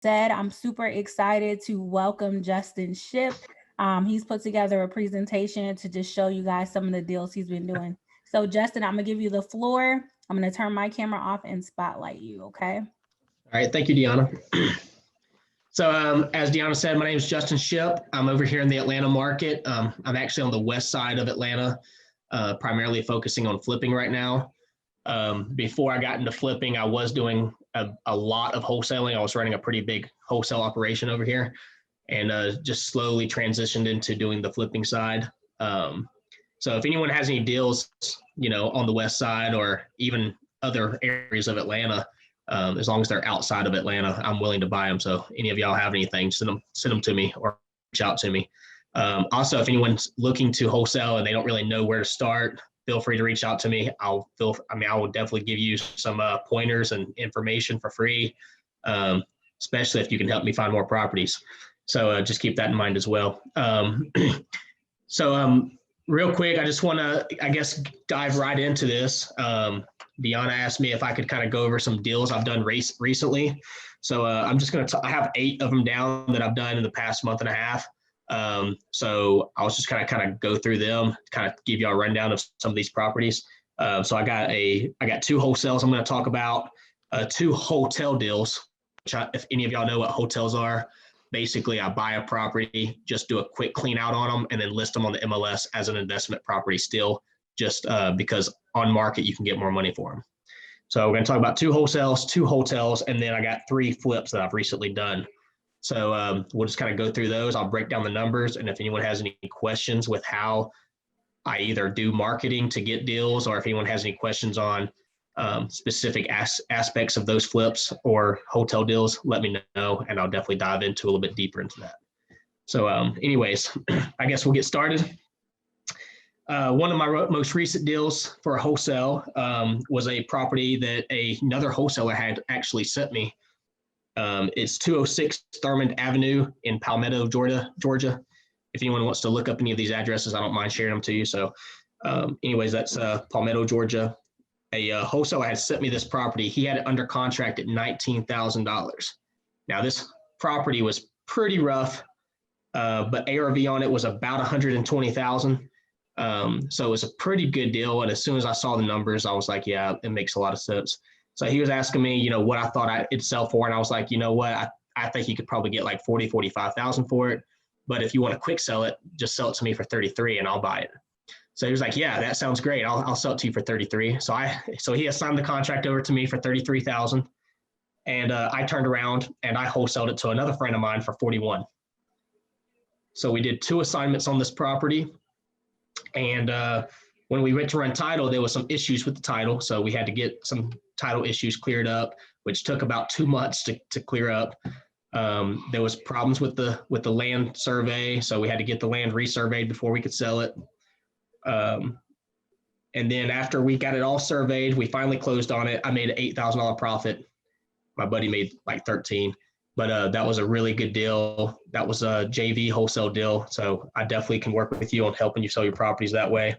said, I'm super excited to welcome Justin Shipp. He's put together a presentation to just show you guys some of the deals he's been doing. So Justin, I'm gonna give you the floor. I'm gonna turn my camera off and spotlight you, okay? All right, thank you, DeOnna. So as DeOnna said, my name is Justin Shipp. I'm over here in the Atlanta market. I'm actually on the west side of Atlanta, primarily focusing on flipping right now. Before I got into flipping, I was doing a lot of wholesaling. I was running a pretty big wholesale operation over here, and just slowly transitioned into doing the flipping side. So if anyone has any deals, on the west side or even other areas of Atlanta, as long as they're outside of Atlanta, I'm willing to buy them. So any of y'all have anything, send them to me or reach out to me. Also, if anyone's looking to wholesale and they don't really know where to start, feel free to reach out to me. I will definitely give you some pointers and information for free, especially if you can help me find more properties. So just keep that in mind as well. Real quick, I just want to, dive right into this. DeOnna asked me if I could kind of go over some deals I've done recently. So I'm just going to, I have 8 of them down that I've done in the past month and a half. So I was just kind of go through them, kind of give you a rundown of some of these properties. So I got 2 wholesales I'm going to talk about, 2 hotel deals, which if any of y'all know what hotels are, basically I buy a property, just do a quick clean out on them, and then list them on the MLS as an investment property still, just because on market you can get more money for them. So we're going to talk about 2 wholesales, 2 hotels, and then I got 3 flips that I've recently done. So we'll just kind of go through those. I'll break down the numbers, and if anyone has any questions with how I either do marketing to get deals, or if anyone has any questions on specific aspects of those flips or hotel deals, let me know, and I'll definitely dive into a little bit deeper into that. So anyways, I guess we'll get started. One of my most recent deals for a wholesale was a property that another wholesaler had actually sent me. It's 206 Thurmond Avenue in Palmetto, Georgia. If anyone wants to look up any of these addresses, I don't mind sharing them to you. So anyways, that's Palmetto, Georgia. A wholesaler had sent me this property. He had it under contract at $19,000. Now this property was pretty rough, but ARV on it was about 120,000. So it was a pretty good deal. And as soon as I saw the numbers, I was like, yeah, it makes a lot of sense. So he was asking me, what I thought it'd sell for. And I was like, you know what, I think you could probably get like 45,000 for it. But if you want to quick sell it, just sell it to me for 33 and I'll buy it. So he was like, yeah, that sounds great. I'll sell it to you for 33. So he assigned the contract over to me for 33,000. And I turned around and I wholesaled it to another friend of mine for 41. So we did 2 assignments on this property. And when we went to run title, there was some issues with the title. So we had to get some title issues cleared up, which took about 2 months to clear up. There was problems with the land survey. So we had to get the land resurveyed before we could sell it. And then after we got it all surveyed, we finally closed on it. I made an $8,000 profit. My buddy made like 13, but that was a really good deal. That was a JV wholesale deal. So I definitely can work with you on helping you sell your properties that way.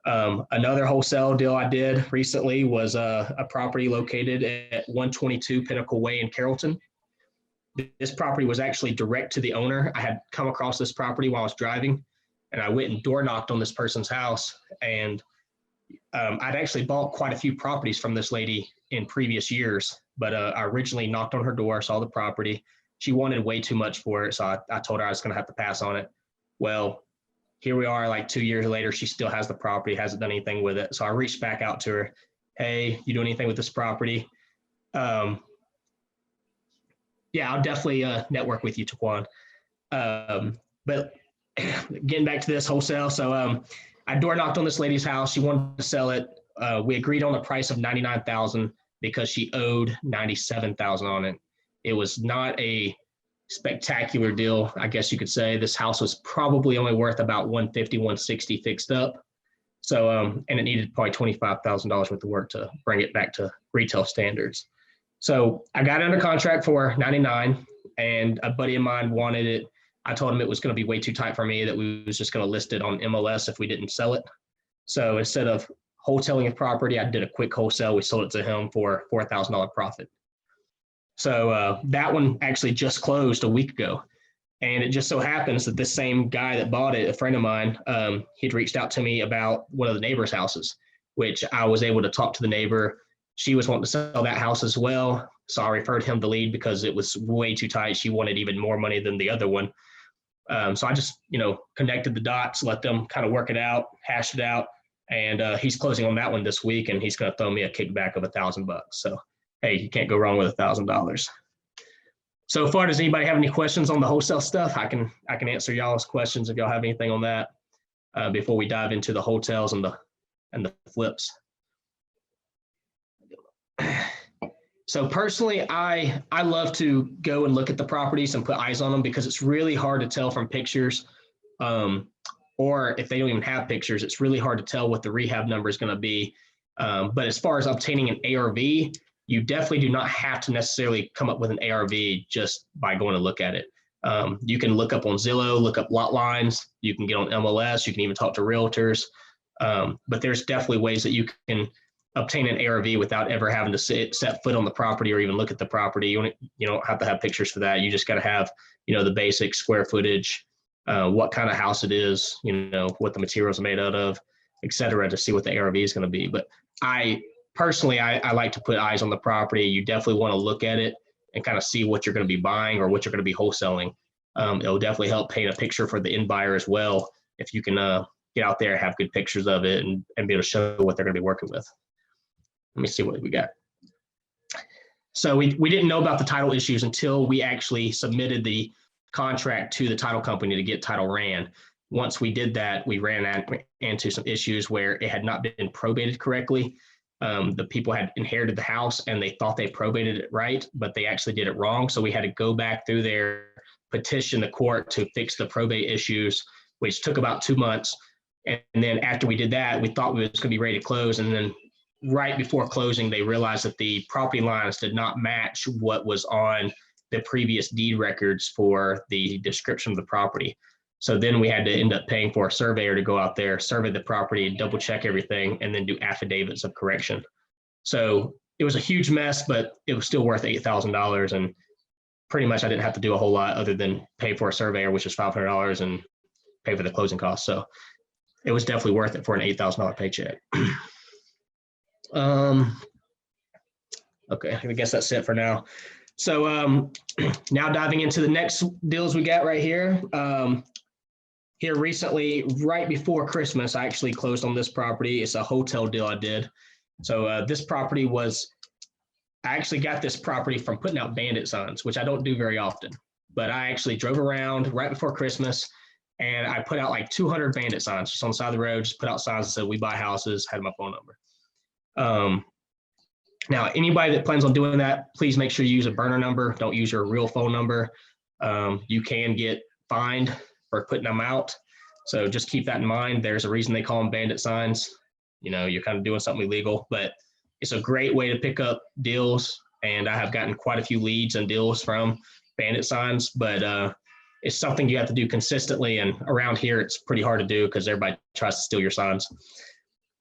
Another wholesale deal I did recently was a property located at 122 Pinnacle Way in Carrollton. This property was actually direct to the owner. I had come across this property while I was driving, and I went and door knocked on this person's house. And I'd actually bought quite a few properties from this lady in previous years, but I originally knocked on her door, saw the property. She wanted way too much for it, so I told her I was going to have to pass on it. Well, here we are like 2 years later, she still has the property, hasn't done anything with it. So I reached back out to her. Hey, you do anything with this property? Yeah, I'll definitely network with you, Taquan. But getting back to this wholesale. So I door knocked on this lady's house. She wanted to sell it. We agreed on a price of $99,000 because she owed $97,000 on it. It was not a spectacular deal, I guess you could say. This house was probably only worth about $150,000, $160,000 fixed up. So, and it needed probably $25,000 worth of work to bring it back to retail standards. So I got under contract for $99,000, and a buddy of mine wanted it. I told him it was going to be way too tight for me, that we was just going to list it on MLS if we didn't sell it. So instead of wholesaling a property, I did a quick wholesale. We sold it to him for $4,000 profit. So that one actually just closed a week ago. And it just so happens that this same guy that bought it, a friend of mine, he'd reached out to me about one of the neighbor's houses, which I was able to talk to the neighbor. She was wanting to sell that house as well. So I referred him the lead because it was way too tight. She wanted even more money than the other one. So I just, connected the dots, let them kind of work it out, hash it out. And he's closing on that one this week, and he's going to throw me a kickback of $1,000. So, hey, you can't go wrong with $1,000. So far, does anybody have any questions on the wholesale stuff? I can answer y'all's questions if y'all have anything on that before we dive into the hotels and the flips. So personally, I love to go and look at the properties and put eyes on them because it's really hard to tell from pictures, or if they don't even have pictures, it's really hard to tell what the rehab number is going to be. But as far as obtaining an ARV, you definitely do not have to necessarily come up with an ARV just by going to look at it. You can look up on Zillow, look up lot lines. You can get on MLS. You can even talk to realtors. But there's definitely ways that you can obtain an ARV without ever having to set foot on the property or even look at the property. You don't have to have pictures for that. You just got to have, the basic square footage, what kind of house it is, what the materials are made out of, et cetera, to see what the ARV is going to be. But I like to put eyes on the property. You definitely want to look at it and kind of see what you're going to be buying or what you're going to be wholesaling. It'll definitely help paint a picture for the end buyer as well if you can get out there, have good pictures of it, and be able to show what they're going to be working with. Let me see what we got. So we didn't know about the title issues until we actually submitted the contract to the title company to get title ran. Once we did that, we ran into some issues where it had not been probated correctly. The people had inherited the house and they thought they probated it right, but they actually did it wrong. So we had to go back through there, petition the court to fix the probate issues, which took about 2 months. And then after we did that, we thought we was going to be ready to close. And then right before closing, they realized that the property lines did not match what was on the previous deed records for the description of the property. So then we had to end up paying for a surveyor to go out there, survey the property, double check everything, and then do affidavits of correction. So it was a huge mess, but it was still worth $8,000. And pretty much I didn't have to do a whole lot other than pay for a surveyor, which is $500, and pay for the closing costs. So it was definitely worth it for an $8,000 paycheck. Okay, I guess that's it for now. So now diving into the next deals we got right here. Here recently, right before Christmas, I actually closed on this property. It's a hotel deal I did. So this property I actually got this property from putting out bandit signs, which I don't do very often. But I actually drove around right before Christmas and I put out like 200 bandit signs just on the side of the road, just put out signs that said, "We buy houses," had my phone number. Now, anybody that plans on doing that, please make sure you use a burner number. Don't use your real phone number. You can get fined for putting them out. So just keep that in mind. There's a reason they call them bandit signs. You're kind of doing something illegal, but it's a great way to pick up deals. And I have gotten quite a few leads and deals from bandit signs, but it's something you have to do consistently. And around here, it's pretty hard to do because everybody tries to steal your signs.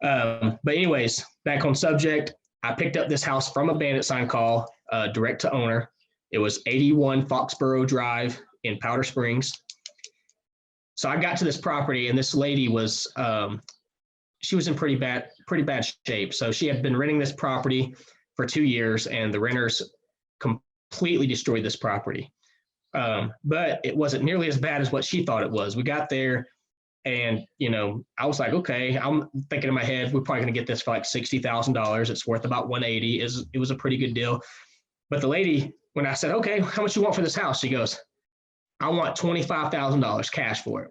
But anyways, back on subject, I picked up this house from a bandit sign call, direct to owner. It was 81 Foxborough Drive in Powder Springs. So I got to this property and this lady was, she was in pretty bad shape. So she had been renting this property for 2 years and the renters completely destroyed this property. But it wasn't nearly as bad as what she thought it was. We got there and, I was like, okay, I'm thinking in my head, we're probably going to get this for like $60,000. It's worth about 180. It was a pretty good deal. But the lady, when I said, okay, how much you want for this house? She goes, "I want $25,000 cash for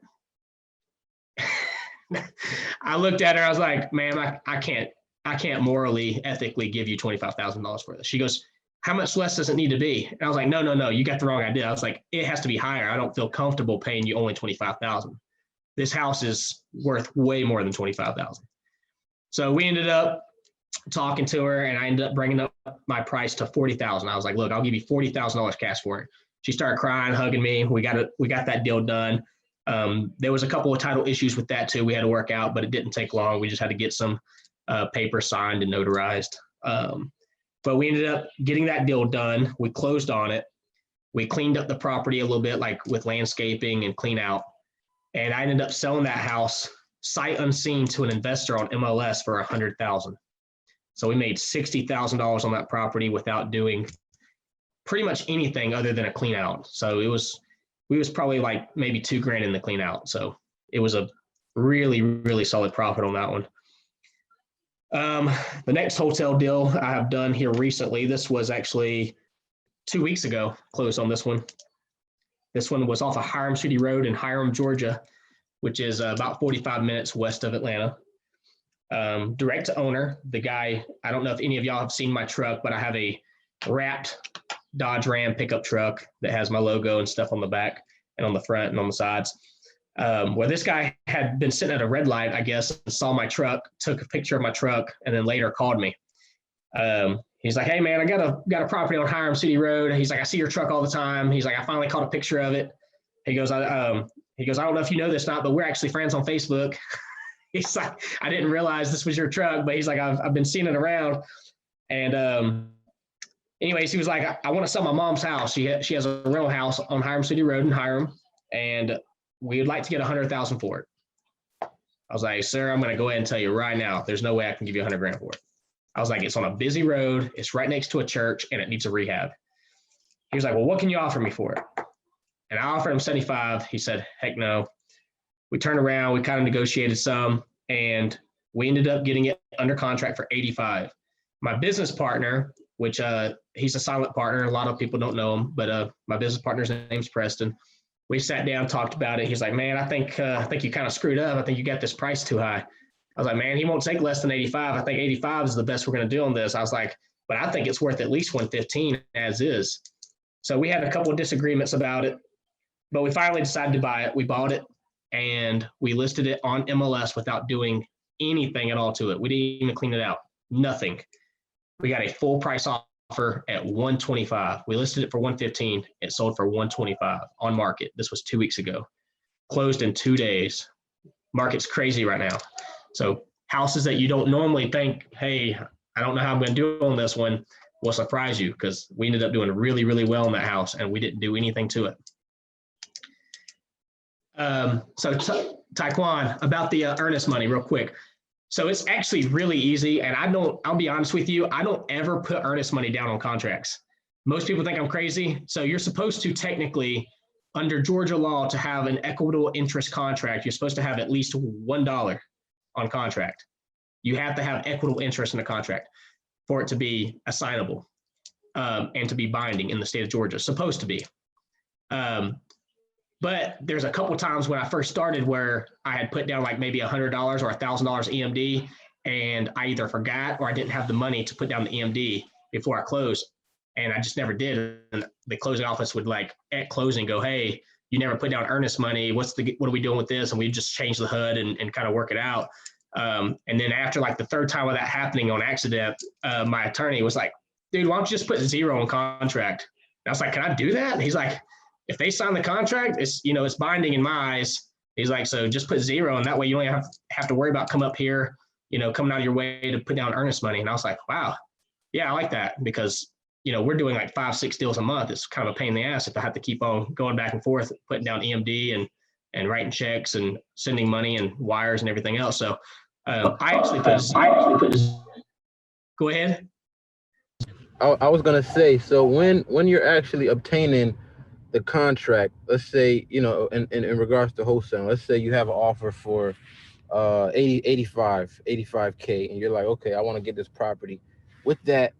it." I looked at her. I was like, "Ma'am, I can't morally, ethically give you $25,000 for this." She goes, "How much less does it need to be?" And I was like, no, you got the wrong idea. I was like, it has to be higher. I don't feel comfortable paying you only $25,000. This house is worth way more than $25,000. So we ended up talking to her and I ended up bringing up my price to $40,000. I was like, "Look, I'll give you $40,000 cash for it." She started crying, hugging me. We got that deal done. There was a couple of title issues with that too. We had to work out, but it didn't take long. We just had to get some paper signed and notarized. But we ended up getting that deal done. We closed on it. We cleaned up the property a little bit, like with landscaping and clean out. And I ended up selling that house sight unseen to an investor on MLS for $100,000. So we made $60,000 on that property without doing pretty much anything other than a clean out. So we was probably like maybe $2,000 in the clean out. So it was a really, really solid profit on that one. The next hotel deal I have done here recently, this was actually 2 weeks ago, closed on this one. This one was off of Hiram City Road in Hiram, Georgia, which is about 45 minutes west of Atlanta. Direct to owner, the guy, I don't know if any of y'all have seen my truck, but I have a wrapped Dodge Ram pickup truck that has my logo and stuff on the back and on the front and on the sides. Where this guy had been sitting at a red light, I guess, and saw my truck, took a picture of my truck, and then later called me. He's like, "Hey man, I got a property on Hiram City Road." He's like, "I see your truck all the time." He's like, "I finally caught a picture of it." He goes, "I don't know if you know this or not, but we're actually friends on Facebook." He's like, "I didn't realize this was your truck," but he's like, I've been seeing it around. And anyways, he was like, I want to sell my mom's house. She has a rental house on Hiram City Road in Hiram, and we would like to get $100,000 for it. I was like, "Sir, I'm going to go ahead and tell you right now, there's no way I can give you $100,000 for it." I was like, "It's on a busy road. It's right next to a church, and it needs a rehab." He was like, "Well, what can you offer me for it?" And I offered him 75. He said, "Heck no." We turned around, we kind of negotiated some, and we ended up getting it under contract for 85. My business partner, which he's a silent partner, a lot of people don't know him, but my business partner's name's Preston. We sat down, talked about it. He's like, "Man, I think you kind of screwed up. I think you got this price too high." I was like, "Man, he won't take less than 85. I think 85 is the best we're going to do on this." I was like, "But I think it's worth at least 115 as is." So we had a couple of disagreements about it, but we finally decided to buy it. We bought it, and we listed it on MLS without doing anything at all to it. We didn't even clean it out. Nothing. We got a full price offer at 125. We listed it for 115. It sold for 125 on market. This was 2 weeks ago. Closed in 2 days. Market's crazy right now. So houses that you don't normally think, "Hey, I don't know how I'm going to do on this one," will surprise you, because we ended up doing really, really well in that house, and we didn't do anything to it. So Taekwon, about the earnest money real quick. So it's actually really easy. And I'll be honest with you, I don't ever put earnest money down on contracts. Most people think I'm crazy. So you're supposed to technically, under Georgia law, to have an equitable interest contract, you're supposed to have at least $1 on contract. You have to have equitable interest in a contract for it to be assignable and to be binding in the state of Georgia, supposed to be. But there's a couple times when I first started where I had put down like maybe $100 or $1,000 EMD, and I either forgot or I didn't have the money to put down the EMD before I closed, and I just never did. And the closing office would, like, at closing, go, "Hey, you never put down earnest money. What are we doing with this?" And we just change the HUD and kind of work it out. And then after like the third time of that happening on accident, my attorney was like, "Dude, why don't you just put 0 on contract?" And I was like, "Can I do that?" And he's like, "If they sign the contract, it's binding in my eyes." He's like, "So just put 0, and that way you only have to worry about coming up here, coming out of your way to put down earnest money." And I was like, "Wow, yeah, I like that," because we're doing like 5-6 deals a month. It's kind of a pain in the ass if I have to keep on going back and forth, putting down EMD and writing checks and sending money and wires and everything else. So I actually put. Go ahead. I was gonna say, so when you're actually obtaining the contract, let's say, in regards to wholesaling, let's say you have an offer for 85K, and you're like, "Okay, I want to get this property." With that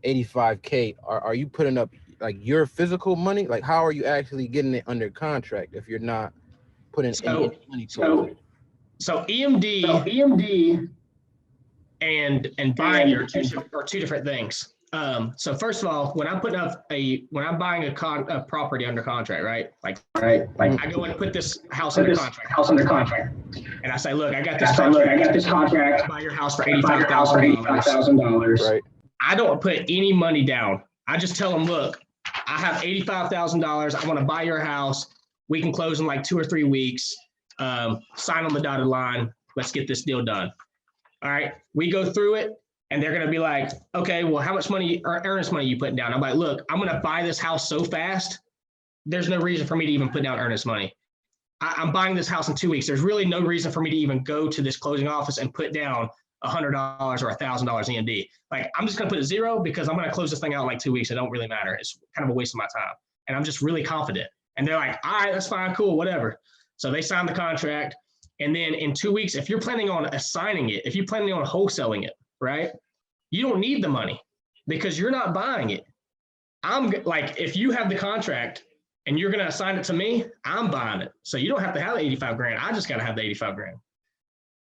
85K, are you putting up like your physical money? Like, how are you actually getting it under contract if you're not putting any money towards it? So EMD and buying are two different things. So first of all, when I'm buying a property under contract, right? Like I go and put this house under contract. And I say, "Look, I got this contract. Buy your house for $85,000. Right. I don't put any money down. I just tell them, "Look, I have $85,000. I want to buy your house. We can close in like 2 or 3 weeks. Sign on the dotted line. Let's get this deal done." All right. We go through it. And they're going to be like, okay, well, how much money or earnest money you putting down? I'm like, look, I'm going to buy this house so fast. There's no reason for me to even put down earnest money. I'm buying this house in 2 weeks. There's really no reason for me to even go to this closing office and put down $100 or $1,000 EMD. Like, I'm just going to put it zero because I'm going to close this thing out in like 2 weeks. It don't really matter. It's kind of a waste of my time. And I'm just really confident. And they're like, all right, that's fine, cool, whatever. So they sign the contract. And then in 2 weeks, if you're planning on assigning it, if you're planning on wholesaling it, right, you don't need the money because you're not buying it. I'm like, if you have the contract and you're going to assign it to me, I'm buying it. So you don't have to have the 85 grand. I just got to have the 85 grand.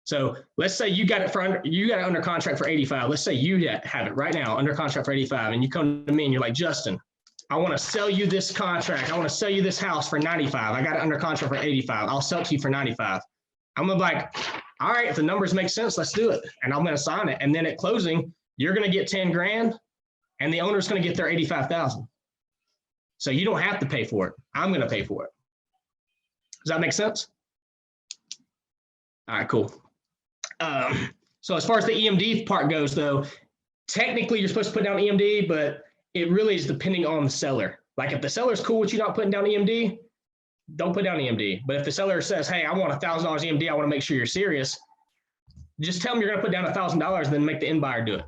So let's say you got it under contract for 85. Let's say you have it right now under contract for 85. And you come to me and you're like, Justin, I want to sell you this contract. I want to sell you this house for 95. I got it under contract for 85. I'll sell it to you for 95. I'm going to be like, all right, if the numbers make sense, let's do it. And I'm going to sign it. And then at closing, you're going to get 10 grand and the owner's going to get their 85,000. So you don't have to pay for it. I'm going to pay for it. Does that make sense? All right, cool. So as far as the EMD part goes, though, technically you're supposed to put down EMD, but it really is depending on the seller. Like if the seller's cool with you not putting down EMD, don't put down EMD. But if the seller says, hey, I want $1,000 EMD, I want to make sure you're serious, just tell them you're going to put down $1,000 and then make the end buyer do it.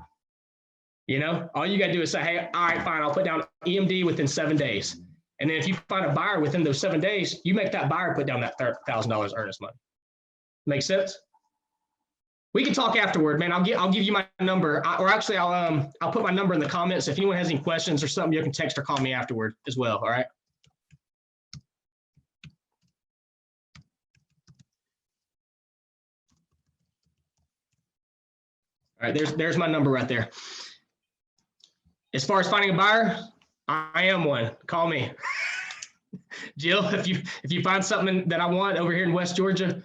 You know, all you got to do is say, hey, all right, fine, I'll put down EMD within 7 days. And then if you find a buyer within those 7 days, you make that buyer put down that $1,000 earnest money. Make sense? We can talk afterward, man. I'll give you my number, I'll put my number in the comments. If anyone has any questions or something, you can text or call me afterward as well. All right. All right, there's my number right there. As far as finding a buyer, I am one. Call me. Jill, if you find something that I want over here in West Georgia,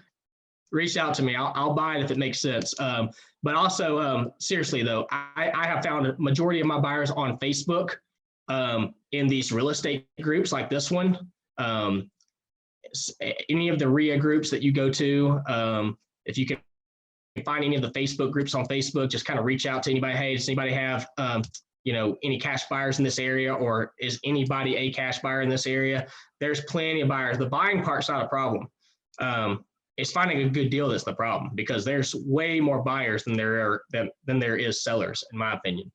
reach out to me. I'll buy it if it makes sense. But also, seriously though, I have found a majority of my buyers on Facebook in these real estate groups like this one. Any of the REIA groups that you go to, if you can find any of the Facebook groups on Facebook, just kind of reach out to anybody. Hey, does anybody have any cash buyers in this area, or is anybody a cash buyer in this area? There's plenty of buyers. The buying part's not a problem. It's finding a good deal that's the problem, because there's way more buyers than there is sellers, in my opinion.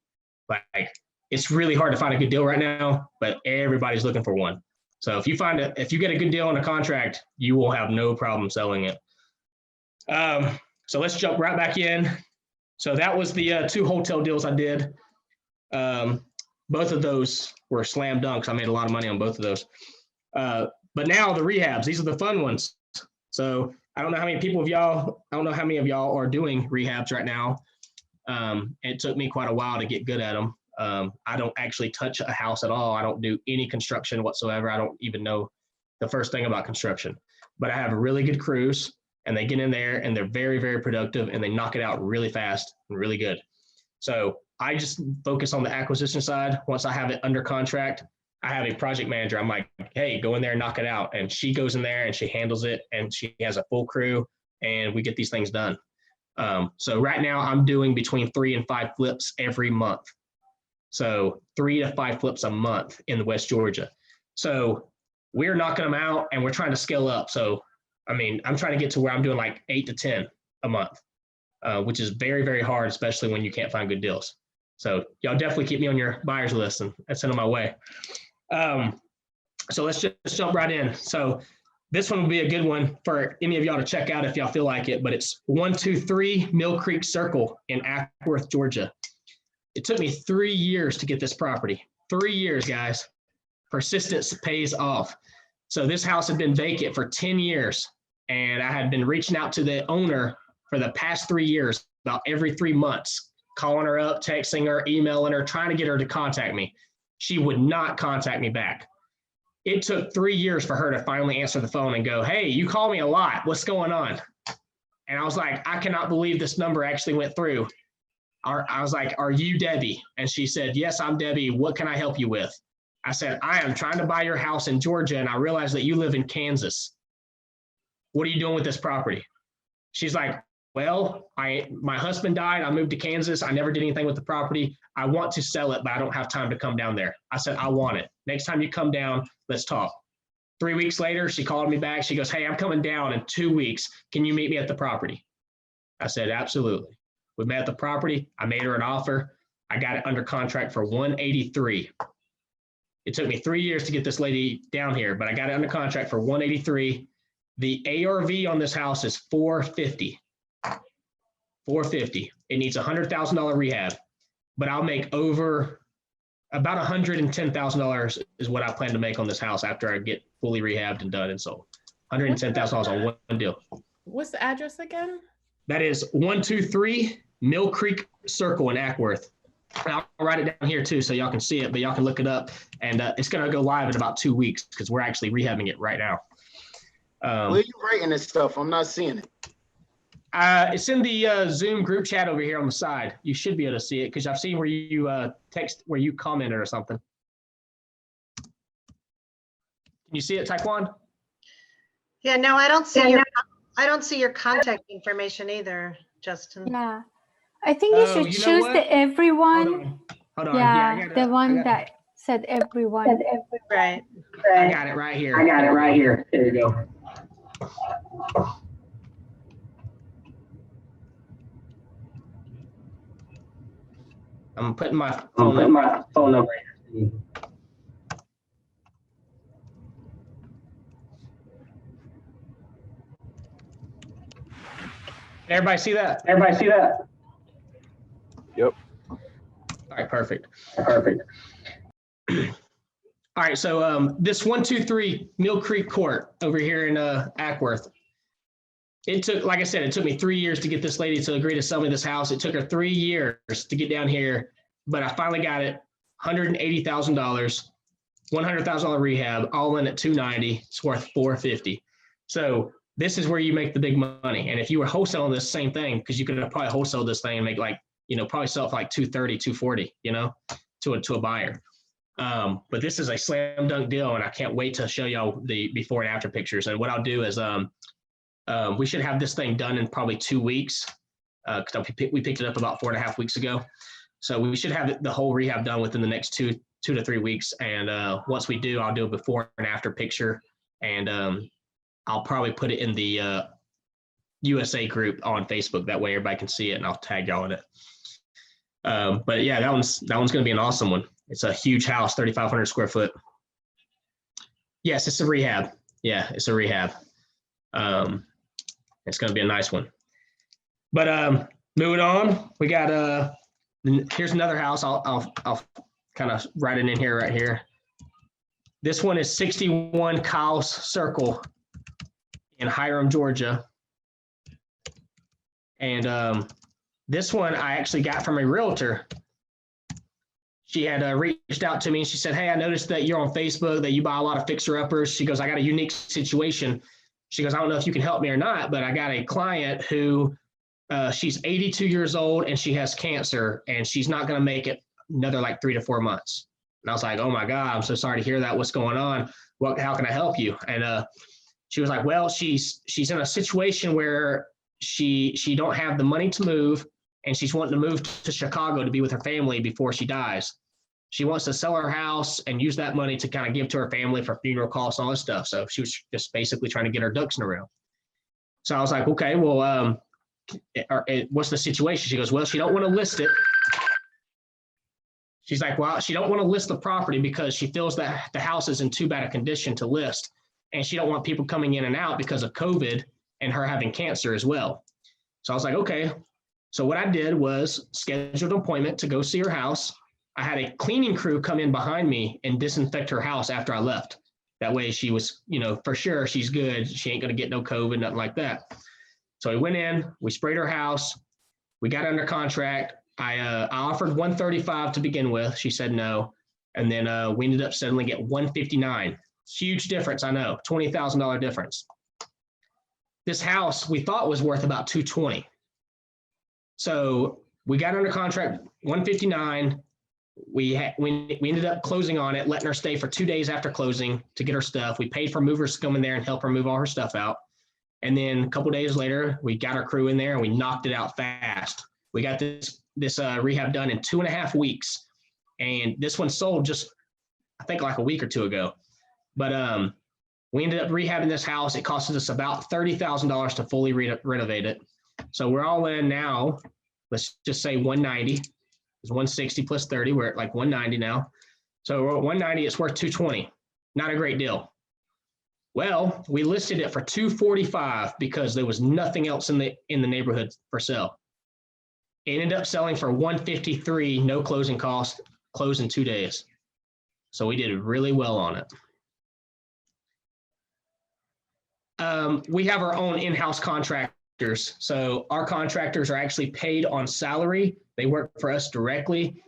Like, it's really hard to find a good deal right now, but everybody's looking for one. So if you get a good deal on a contract, you will have no problem selling it. So let's jump right back in. So that was the 2 hotel deals I did. Both of those were slam dunks. I made a lot of money on both of those. But now the rehabs, these are the fun ones. So I don't know how many of y'all are doing rehabs right now. It took me quite a while to get good at them. I don't actually touch a house at all. I don't do any construction whatsoever. I don't even know the first thing about construction, but I have really good crews, and they get in there and they're very, very productive, and they knock it out really fast and really good. So I just focus on the acquisition side. Once I have it under contract, I have a project manager. I'm like, hey, go in there and knock it out. And she goes in there and she handles it, and she has a full crew, and we get these things done. So right now I'm doing between 3 and 5 flips every month. So 3 to 5 flips a month in West Georgia. So we're knocking them out, and we're trying to scale up. So, I mean, I'm trying to get to where I'm doing like 8 to 10 a month, which is very, very hard, especially when you can't find good deals. So y'all definitely keep me on your buyers list and send them my way. So let's just jump right in. So this one will be a good one for any of y'all to check out if y'all feel like it, but it's 123 Mill Creek Circle in Ackworth, Georgia. It took me 3 years to get this property. 3 years, guys. Persistence pays off. So this house had been vacant for 10 years, and I had been reaching out to the owner for the past 3 years, about every 3 months, calling her up, texting her, emailing her, trying to get her to contact me. She would not contact me back. It took 3 years for her to finally answer the phone and go, hey, you call me a lot. What's going on? And I was like, I cannot believe this number actually went through. I was like, are you Debbie? And she said, yes, I'm Debbie. What can I help you with? I said, I am trying to buy your house in Georgia, and I realize that you live in Kansas. What are you doing with this property? She's like, well, my husband died. I moved to Kansas. I never did anything with the property. I want to sell it, but I don't have time to come down there. I said, I want it. Next time you come down, let's talk. 3 weeks later, she called me back. She goes, hey, I'm coming down in 2 weeks. Can you meet me at the property? I said, absolutely. We met at the property. I made her an offer. I got it under contract for $183. It took me 3 years to get this lady down here, but I got it under contract for $183. The ARV on this house is $450. $450. It needs $100,000 rehab, but I'll make over about $110,000 is what I plan to make on this house after I get fully rehabbed and done and sold. $110,000 on one deal. What's the address again? That is 123 Mill Creek Circle in Ackworth. I'll write it down here too, so y'all can see it, but y'all can look it up. And it's going to go live in about 2 weeks because we're actually rehabbing it right now. Where are you writing this stuff? I'm not seeing it. It's in the Zoom group chat over here on the side. You should be able to see it because I've seen where you text, where you commented or something. Can you see it, Taekwon? Yeah, no, I don't see your contact information either, Justin. Yeah, I think you should choose the everyone. Hold on. Yeah, the one that said everyone. Right. I got it right here. There you go. I'm putting my phone number here. Everybody see that? Yep. All right, perfect. All right, so this 123 Mill Creek Court over here in Ackworth. It took, like I said, it took me 3 years to get this lady to agree to sell me this house. It took her 3 years to get down here, but I finally got it. $180,000, $100,000 rehab, all in at $290. It's worth $450. So this is where you make the big money. And if you were wholesaling this same thing, because you could probably wholesale this thing and make like, probably sell it for like $230, $240, to a buyer. But this is a slam dunk deal, and I can't wait to show y'all the before and after pictures. And what I'll do is we should have this thing done in probably 2 weeks because we picked it up about 4.5 weeks ago. So we should have the whole rehab done within the next two to 3 weeks. And once we do, I'll do a before and after picture, and I'll probably put it in the USA group on Facebook. That way everybody can see it, and I'll tag y'all in it. But yeah, that one's going to be an awesome one. It's a huge house, 3,500 square foot. Yes, it's a rehab. Yeah, it's a rehab. It's going to be a nice one. But moving on, we got here's another house. I'll kind of write it in here right here. This one is 61 Kyle's Circle in Hiram, Georgia. And this one I actually got from a realtor. She had reached out to me and she said, hey, I noticed that you're on Facebook, that you buy a lot of fixer-uppers. She goes, I got a unique situation. She goes, I don't know if you can help me or not, but I got a client who she's 82 years old and she has cancer, and she's not going to make it another like 3 to 4 months. And I was like, oh my God, I'm so sorry to hear that. What's going on? How can I help you? And she was like, well, she's in a situation where she don't have the money to move, and she's wanting to move to Chicago to be with her family before she dies. She wants to sell her house and use that money to kind of give to her family for funeral costs and all this stuff. So she was just basically trying to get her ducks in a row. So I was like, okay, well, what's the situation? She goes, well, she don't want to list it. She's like, well, she don't want to list the property because she feels that the house is in too bad a condition to list. And she don't want people coming in and out because of COVID and her having cancer as well. So I was like, okay. So what I did was scheduled an appointment to go see her house. I had a cleaning crew come in behind me and disinfect her house after I left. That way she was, for sure she's good. She ain't going to get no COVID, nothing like that. So we went in, we sprayed her house. We got under contract. I offered $135 to begin with. She said no. And then we ended up settling at $159. Huge difference, I know, $20,000 difference. This house we thought was worth about $220. So we got under contract $159. We ended up closing on it, letting her stay for 2 days after closing to get her stuff. We paid for movers to come in there and help her move all her stuff out. And then a couple days later, we got our crew in there and we knocked it out fast. We got this rehab done in 2.5 weeks. And this one sold just, I think like a week or two ago. But we ended up rehabbing this house. It costed us about $30,000 to fully renovate it. So we're all in now, let's just say 190. It's 160 plus 30. We're at like 190 now. So we're at 190, it's worth 220. Not a great deal. Well, we listed it for 245 because there was nothing else in the neighborhood for sale. It ended up selling for 153, no closing costs, closed in 2 days. So we did really well on it. We have our own in-house contractors. So our contractors are actually paid on salary. They work for us directly.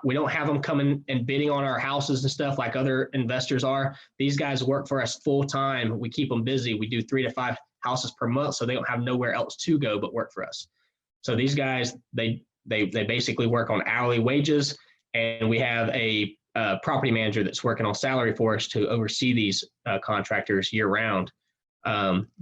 We don't have them coming and bidding on our houses and stuff like other investors are. These guys work for us full time. We keep them busy. We do 3 to 5 houses per month, so they don't have nowhere else to go but work for us. So these guys, they basically work on hourly wages, and we have a property manager that's working on salary for us to oversee these contractors year round.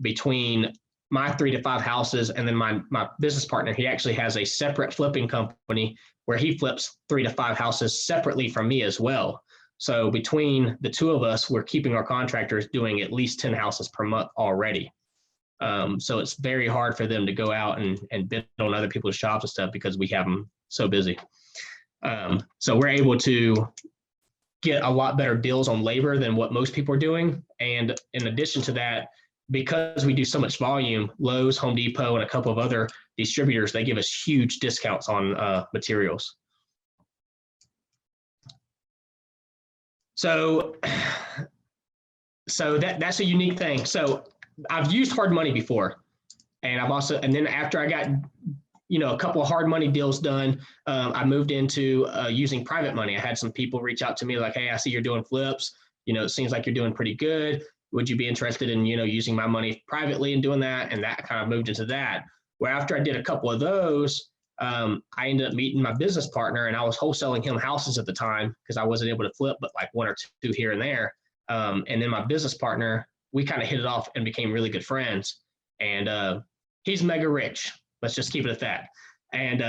Between my 3 to 5 houses and then my business partner, he actually has a separate flipping company where he flips 3 to 5 houses separately from me as well. So between the two of us, we're keeping our contractors doing at least 10 houses per month already. So it's very hard for them to go out and bid on other people's shops and stuff because we have them so busy. So we're able to get a lot better deals on labor than what most people are doing. And in addition to that, because we do so much volume, Lowe's, Home Depot, and a couple of other distributors, they give us huge discounts on materials. So that's a unique thing. So I've used hard money before, and then after I got a couple of hard money deals done, I moved into using private money. I had some people reach out to me like, hey, I see you're doing flips. It seems like you're doing pretty good. Would you be interested in, using my money privately and doing that? And that kind of moved into that. Where after I did a couple of those, I ended up meeting my business partner, and I was wholesaling him houses at the time because I wasn't able to flip, but like 1 or 2 here and there. And then my business partner, we kind of hit it off and became really good friends. And he's mega rich. Let's just keep it at that. And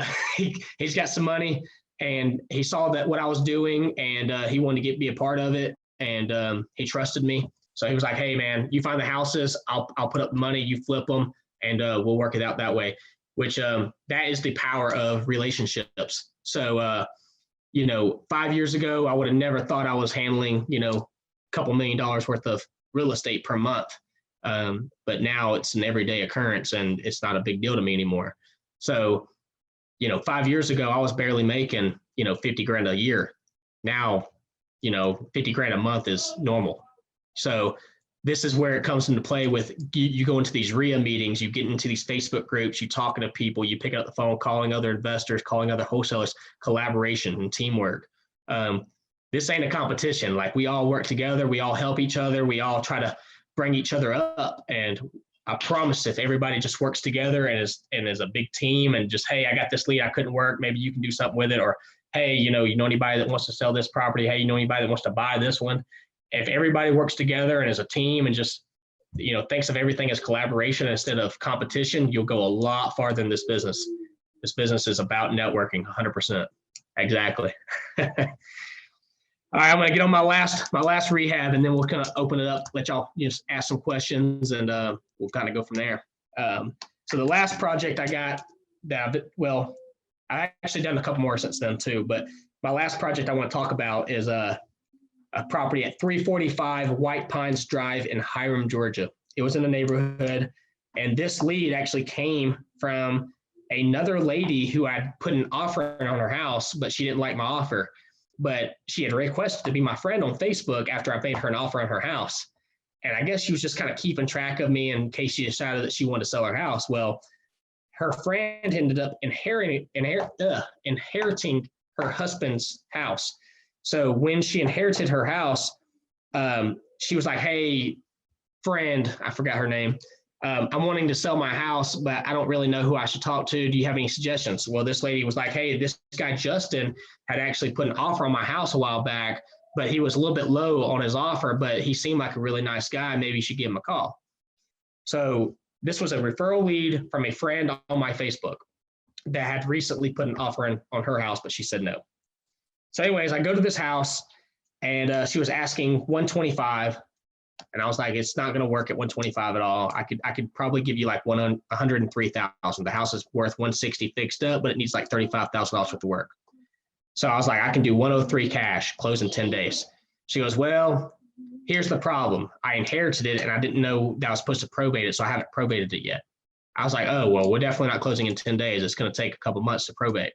he's got some money, and he saw that what I was doing, and he wanted to be a part of it. And he trusted me. So he was like, hey, man, you find the houses, I'll put up the money, you flip them, and we'll work it out that way, which that is the power of relationships. So, 5 years ago, I would have never thought I was handling, a couple $1 million worth of real estate per month. But now it's an everyday occurrence, and it's not a big deal to me anymore. So, 5 years ago, I was barely making, 50 grand a year. Now, 50 grand a month is normal. So this is where it comes into play with you go into these REIA meetings, you get into these Facebook groups, you talking to people, you pick up the phone, calling other investors, calling other wholesalers, collaboration and teamwork. This ain't a competition. Like, we all work together, we all help each other, we all try to bring each other up. And I promise, if everybody just works together and is a big team and just, hey, I got this lead, I couldn't work, maybe you can do something with it. Or, hey, you know anybody that wants to sell this property? Hey, anybody that wants to buy this one? If everybody works together and as a team and just, thinks of everything as collaboration instead of competition, you'll go a lot farther in this business. This business is about networking, 100%. Exactly. All right, I'm going to get on my last rehab, and then we'll kind of open it up, let y'all just ask some questions, and we'll kind of go from there. So the last project I got I actually done a couple more since then too, but my last project I want to talk about is a property at 345 White Pines Drive in Hiram, Georgia. It was in the neighborhood, and this lead actually came from another lady who had put an offer on her house, but she didn't like my offer. But she had requested to be my friend on Facebook after I made her an offer on her house. And I guess she was just kind of keeping track of me in case she decided that she wanted to sell her house. Well, her friend ended up inheriting her husband's house. So when she inherited her house, she was like, hey, friend, I forgot her name. I'm wanting to sell my house, but I don't really know who I should talk to. Do you have any suggestions? Well, this lady was like, hey, this guy, Justin, had actually put an offer on my house a while back, but he was a little bit low on his offer, but he seemed like a really nice guy. Maybe you should give him a call. So this was a referral lead from a friend on my Facebook that had recently put an offer in on her house, but she said no. So anyways, I go to this house and she was asking 125. And I was like, it's not going to work at 125 at all. I could probably give you like 103,000. The house is worth 160 fixed up, but it needs like $35,000 worth of work. So I was like, I can do 103 cash, close in 10 days. She goes, well, here's the problem. I inherited it and I didn't know that I was supposed to probate it, so I haven't probated it yet. I was like, oh, well, we're definitely not closing in 10 days. It's going to take a couple months to probate.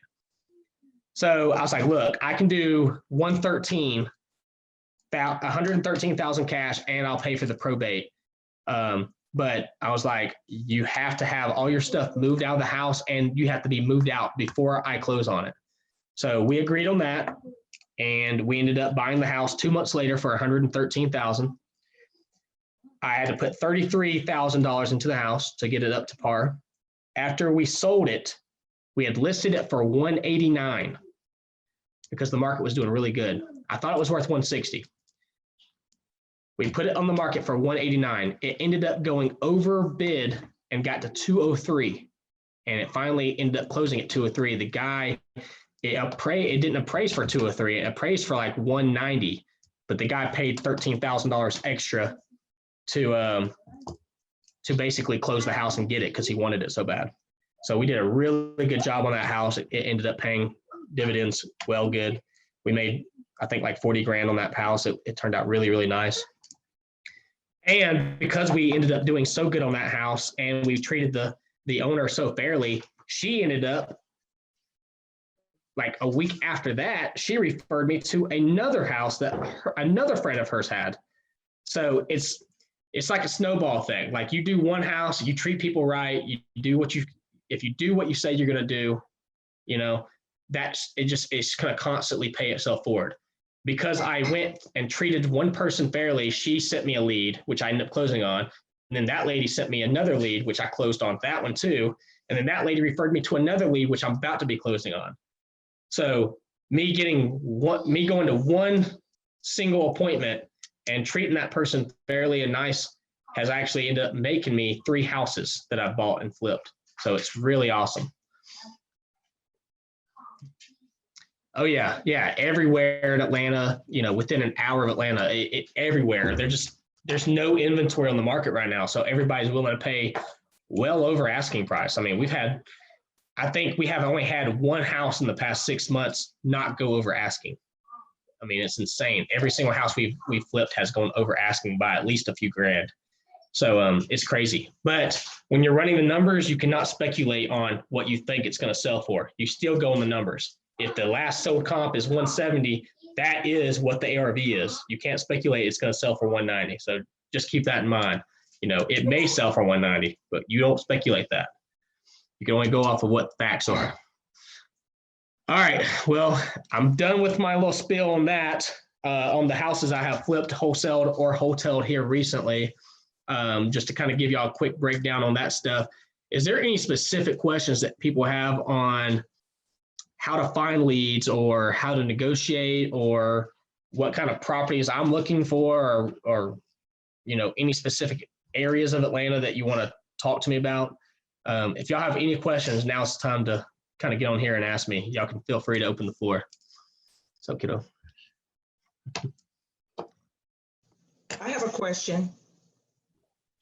So I was like, look, I can do 113,000 cash and I'll pay for the probate. But I was like, you have to have all your stuff moved out of the house and you have to be moved out before I close on it. So we agreed on that. And we ended up buying the house 2 months later for $113,000. I had to put $33,000 into the house to get it up to par. After we sold it, we had listed it for $189 because the market was doing really good. I thought it was worth $160. We put it on the market for $189. It ended up going over bid and got to $203. And it finally ended up closing at $203. The guy, it didn't appraise for $203. It appraised for like $190. But the guy paid $13,000 extra to basically close the house and get it because he wanted it so bad. So we did a really good job on that house. It ended up paying dividends well good. We made, I think, like 40 grand on that house. It turned out really, really nice. And because we ended up doing so good on that house and we treated the owner so fairly, she ended up, like a week after that, she referred me to another house that another friend of hers had. So it's like a snowball thing. Like you do one house, you treat people right, if you do what you say you're going to do, it's going to constantly pay itself forward. Because I went and treated one person fairly, she sent me a lead, which I ended up closing on. And then that lady sent me another lead, which I closed on that one too. And then that lady referred me to another lead, which I'm about to be closing on. So me going to one single appointment and treating that person fairly and nice has actually ended up making me 3 houses that I've bought and flipped. So it's really awesome. Oh yeah. Everywhere in Atlanta, within an hour of Atlanta, everywhere. There's no inventory on the market right now. So everybody's willing to pay well over asking price. I mean, I think we have only had one house in the past 6 months not go over asking. I mean, it's insane. Every single house we've flipped has gone over asking by at least a few grand. So it's crazy. But when you're running the numbers, you cannot speculate on what you think it's going to sell for. You still go on the numbers. If the last sold comp is 170, that is what the ARV is. You can't speculate it's going to sell for 190. So just keep that in mind. It may sell for 190, but you don't speculate that. You can only go off of what facts are. All right, well, I'm done with my little spiel on that, on the houses I have flipped, wholesaled, or hoteled here recently, just to kind of give y'all a quick breakdown on that stuff. Is there any specific questions that people have on how to find leads or how to negotiate or what kind of properties I'm looking for or any specific areas of Atlanta that you want to talk to me about? If y'all have any questions, now's the time to kind of get on here and ask me. Y'all can feel free to open the floor. So, kiddo. I have a question.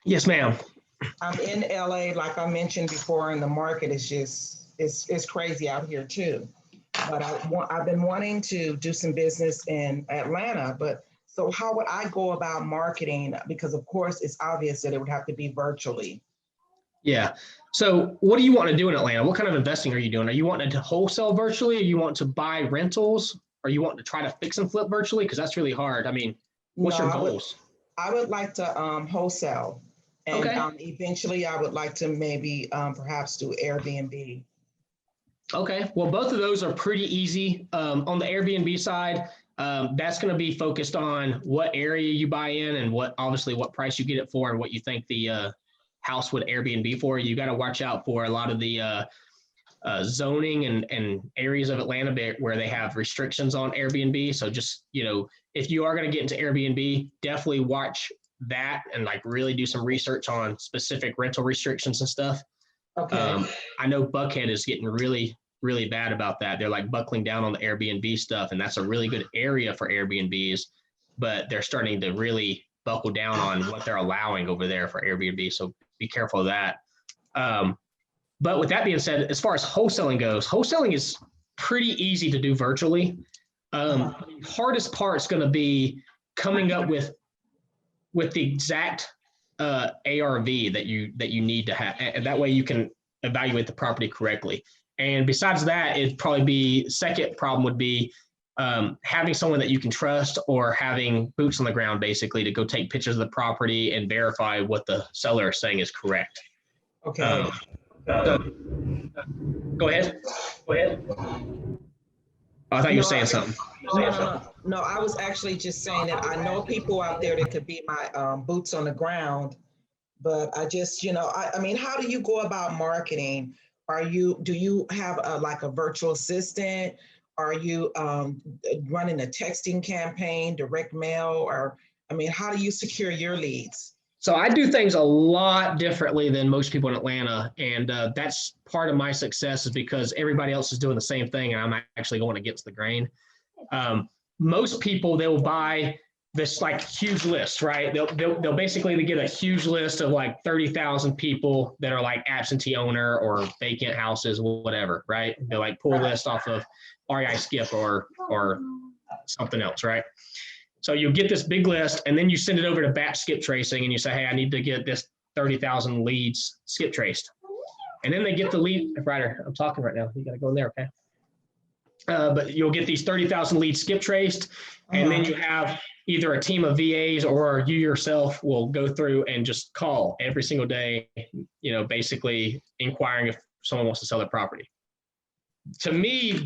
Yes, ma'am. I'm in LA, like I mentioned before, and the market is just, it's crazy out here too. But I've been wanting to do some business in Atlanta, so how would I go about marketing? Because of course, it's obvious that it would have to be virtually. Yeah. So what do you want to do in Atlanta? What kind of investing are you doing? Are you wanting to wholesale virtually? Or you want to buy rentals? Or you want to try to fix and flip virtually? Because that's really hard. I mean, what's your goals? I would like to wholesale. And okay. Eventually I would like to maybe perhaps do Airbnb. Okay. Well, both of those are pretty easy. On the Airbnb side, that's going to be focused on what area you buy in and what price you get it for and what you think the house would Airbnb for. You got to watch out for a lot of the zoning and areas of Atlanta where they have restrictions on Airbnb. So just, if you are going to get into Airbnb, definitely watch that and like really do some research on specific rental restrictions and stuff. Okay. I know Buckhead is getting really, really bad about that. They're like buckling down on the Airbnb stuff, and that's a really good area for Airbnbs, but they're starting to really buckle down on what they're allowing over there for Airbnb. So be careful of that. But with that being said, as far as wholesaling goes, wholesaling is pretty easy to do virtually. The hardest part is going to be coming up with the exact ARV that you need to have, and that way you can evaluate the property correctly. And besides that, it'd probably be second problem would be having someone that you can trust, or having boots on the ground basically to go take pictures of the property and verify what the seller is saying is correct. Okay. Go ahead. I thought you were saying something. No, I was actually just saying that I know people out there that could be my boots on the ground, but I just, I mean, how do you go about marketing? Do you have like a virtual assistant? Are you running a texting campaign, direct mail, or, I mean, how do you secure your leads? So I do things a lot differently than most people in Atlanta. And that's part of my success, is because everybody else is doing the same thing and I'm actually going against the grain. Most people, they'll buy this like huge list, right? They'll basically get a huge list of like 30,000 people that are like absentee owner or vacant houses, whatever, right? They'll like pull a list off of REI Skip or something else, right? So you get this big list, and then you send it over to batch skip tracing, and you say, hey, I need to get this 30,000 leads skip traced. And then they get the lead. Ryder, I'm talking right now. You got to go in there, okay? But you'll get these 30,000 leads skip traced, and then you have either a team of VAs or you yourself will go through and just call every single day, basically inquiring if someone wants to sell their property. To me,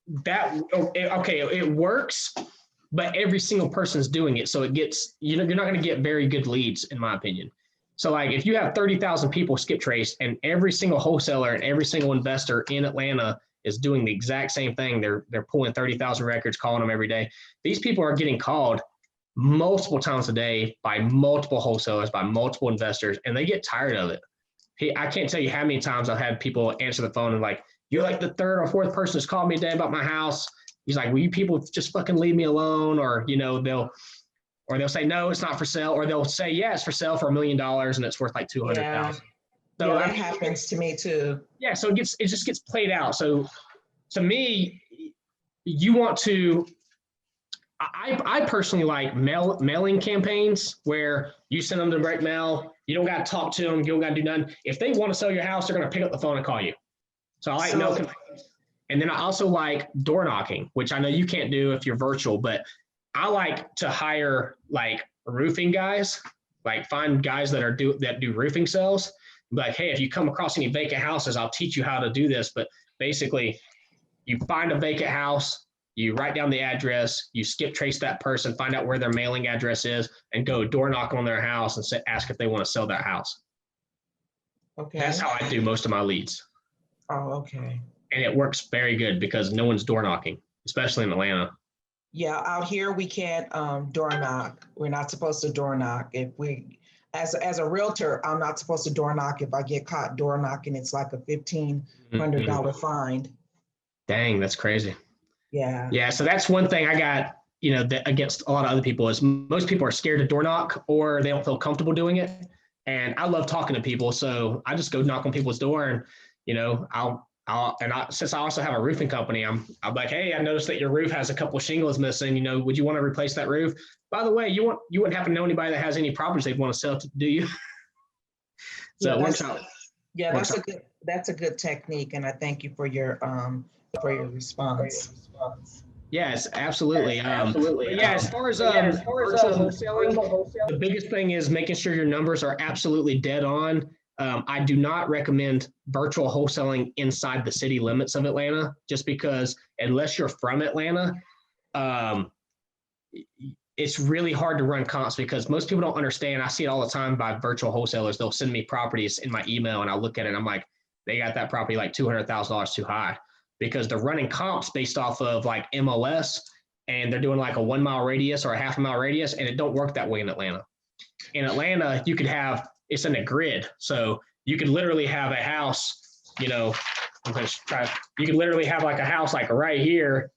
it works, but every single person's doing it. So it gets, you're not going to get very good leads, in my opinion. So like if you have 30,000 people skip traced and every single wholesaler and every single investor in Atlanta is doing the exact same thing, they're pulling 30,000 records, calling them every day. These people are getting called multiple times a day by multiple wholesalers, by multiple investors, and they get tired of it. I can't tell you how many times I've had people answer the phone and like, you're like the third or fourth person who's called me today about my house. He's like, will you people just fucking leave me alone? Or, they'll say, no, it's not for sale. Or they'll say, yeah, it's for sale for $1 million and it's worth like 200,000. So that happens to me too. Yeah. So it just gets played out. So to me, you want to, I personally like mailing campaigns where you send them to direct mail. You don't got to talk to them. You don't got to do nothing. If they want to sell your house, they're going to pick up the phone and call you. So I like and then I also like door knocking, which I know you can't do if you're virtual, but I like to hire like roofing guys, like find guys that do roofing sales. Like, hey, if you come across any vacant houses, I'll teach you how to do this. But basically, you find a vacant house, you write down the address, you skip trace that person, find out where their mailing address is, and go door knock on their house and ask if they want to sell that house. Okay. That's how I do most of my leads. Oh, okay. And it works very good because no one's door knocking, especially in Atlanta. Yeah, out here we can't door knock. We're not supposed to door knock. If we, as a realtor, I'm not supposed to door knock. If I get caught door knocking, it's like a $1,500 fine. Dang, that's crazy. Yeah. Yeah. So that's one thing I got, against a lot of other people is most people are scared to door knock or they don't feel comfortable doing it. And I love talking to people. So I just go knock on people's door and, since I also have a roofing company, I'm like, hey, I noticed that your roof has a couple of shingles missing. Would you want to replace that roof? By the way, you wouldn't happen to know anybody that has any properties they'd want to sell, do you? So it works out. Yeah, that's a good technique, and I thank you for your response. Yes, absolutely. As far as wholesaling, the biggest thing is making sure your numbers are absolutely dead on. I do not recommend virtual wholesaling inside the city limits of Atlanta, just because unless you're from Atlanta, it's really hard to run comps because most people don't understand. I see it all the time by virtual wholesalers. They'll send me properties in my email and I'll look at it and I'm like, they got that property like $200,000 too high because they're running comps based off of like MLS and they're doing like a 1 mile radius or a half a mile radius, and it don't work that way in Atlanta. In Atlanta, you could have, it's in a grid. So you could literally have a house, you know, you could literally have like a house like right here.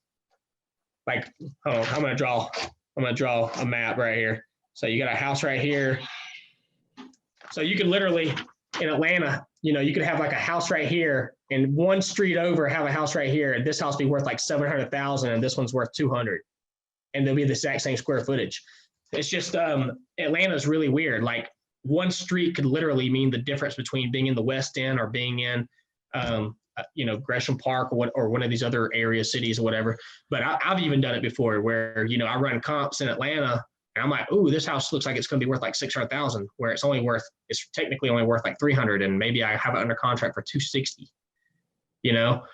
Like, oh, I'm gonna draw a map right here. So you got a house right here. So you could literally, in Atlanta, you know, you could have like a house right here, and one street over have a house right here, and this house be worth like 700,000, and this one's worth 200, and they'll be the exact same square footage. It's just Atlanta's really weird. Like one street could literally mean the difference between being in the West End or being in, you know, Gresham Park or one of these other area cities or whatever. But I've even done it before where, you know, I run comps in Atlanta and I'm like, oh, this house looks like it's going to be worth like 600,000, where it's technically only worth like 300, and maybe I have it under contract for 260. You know,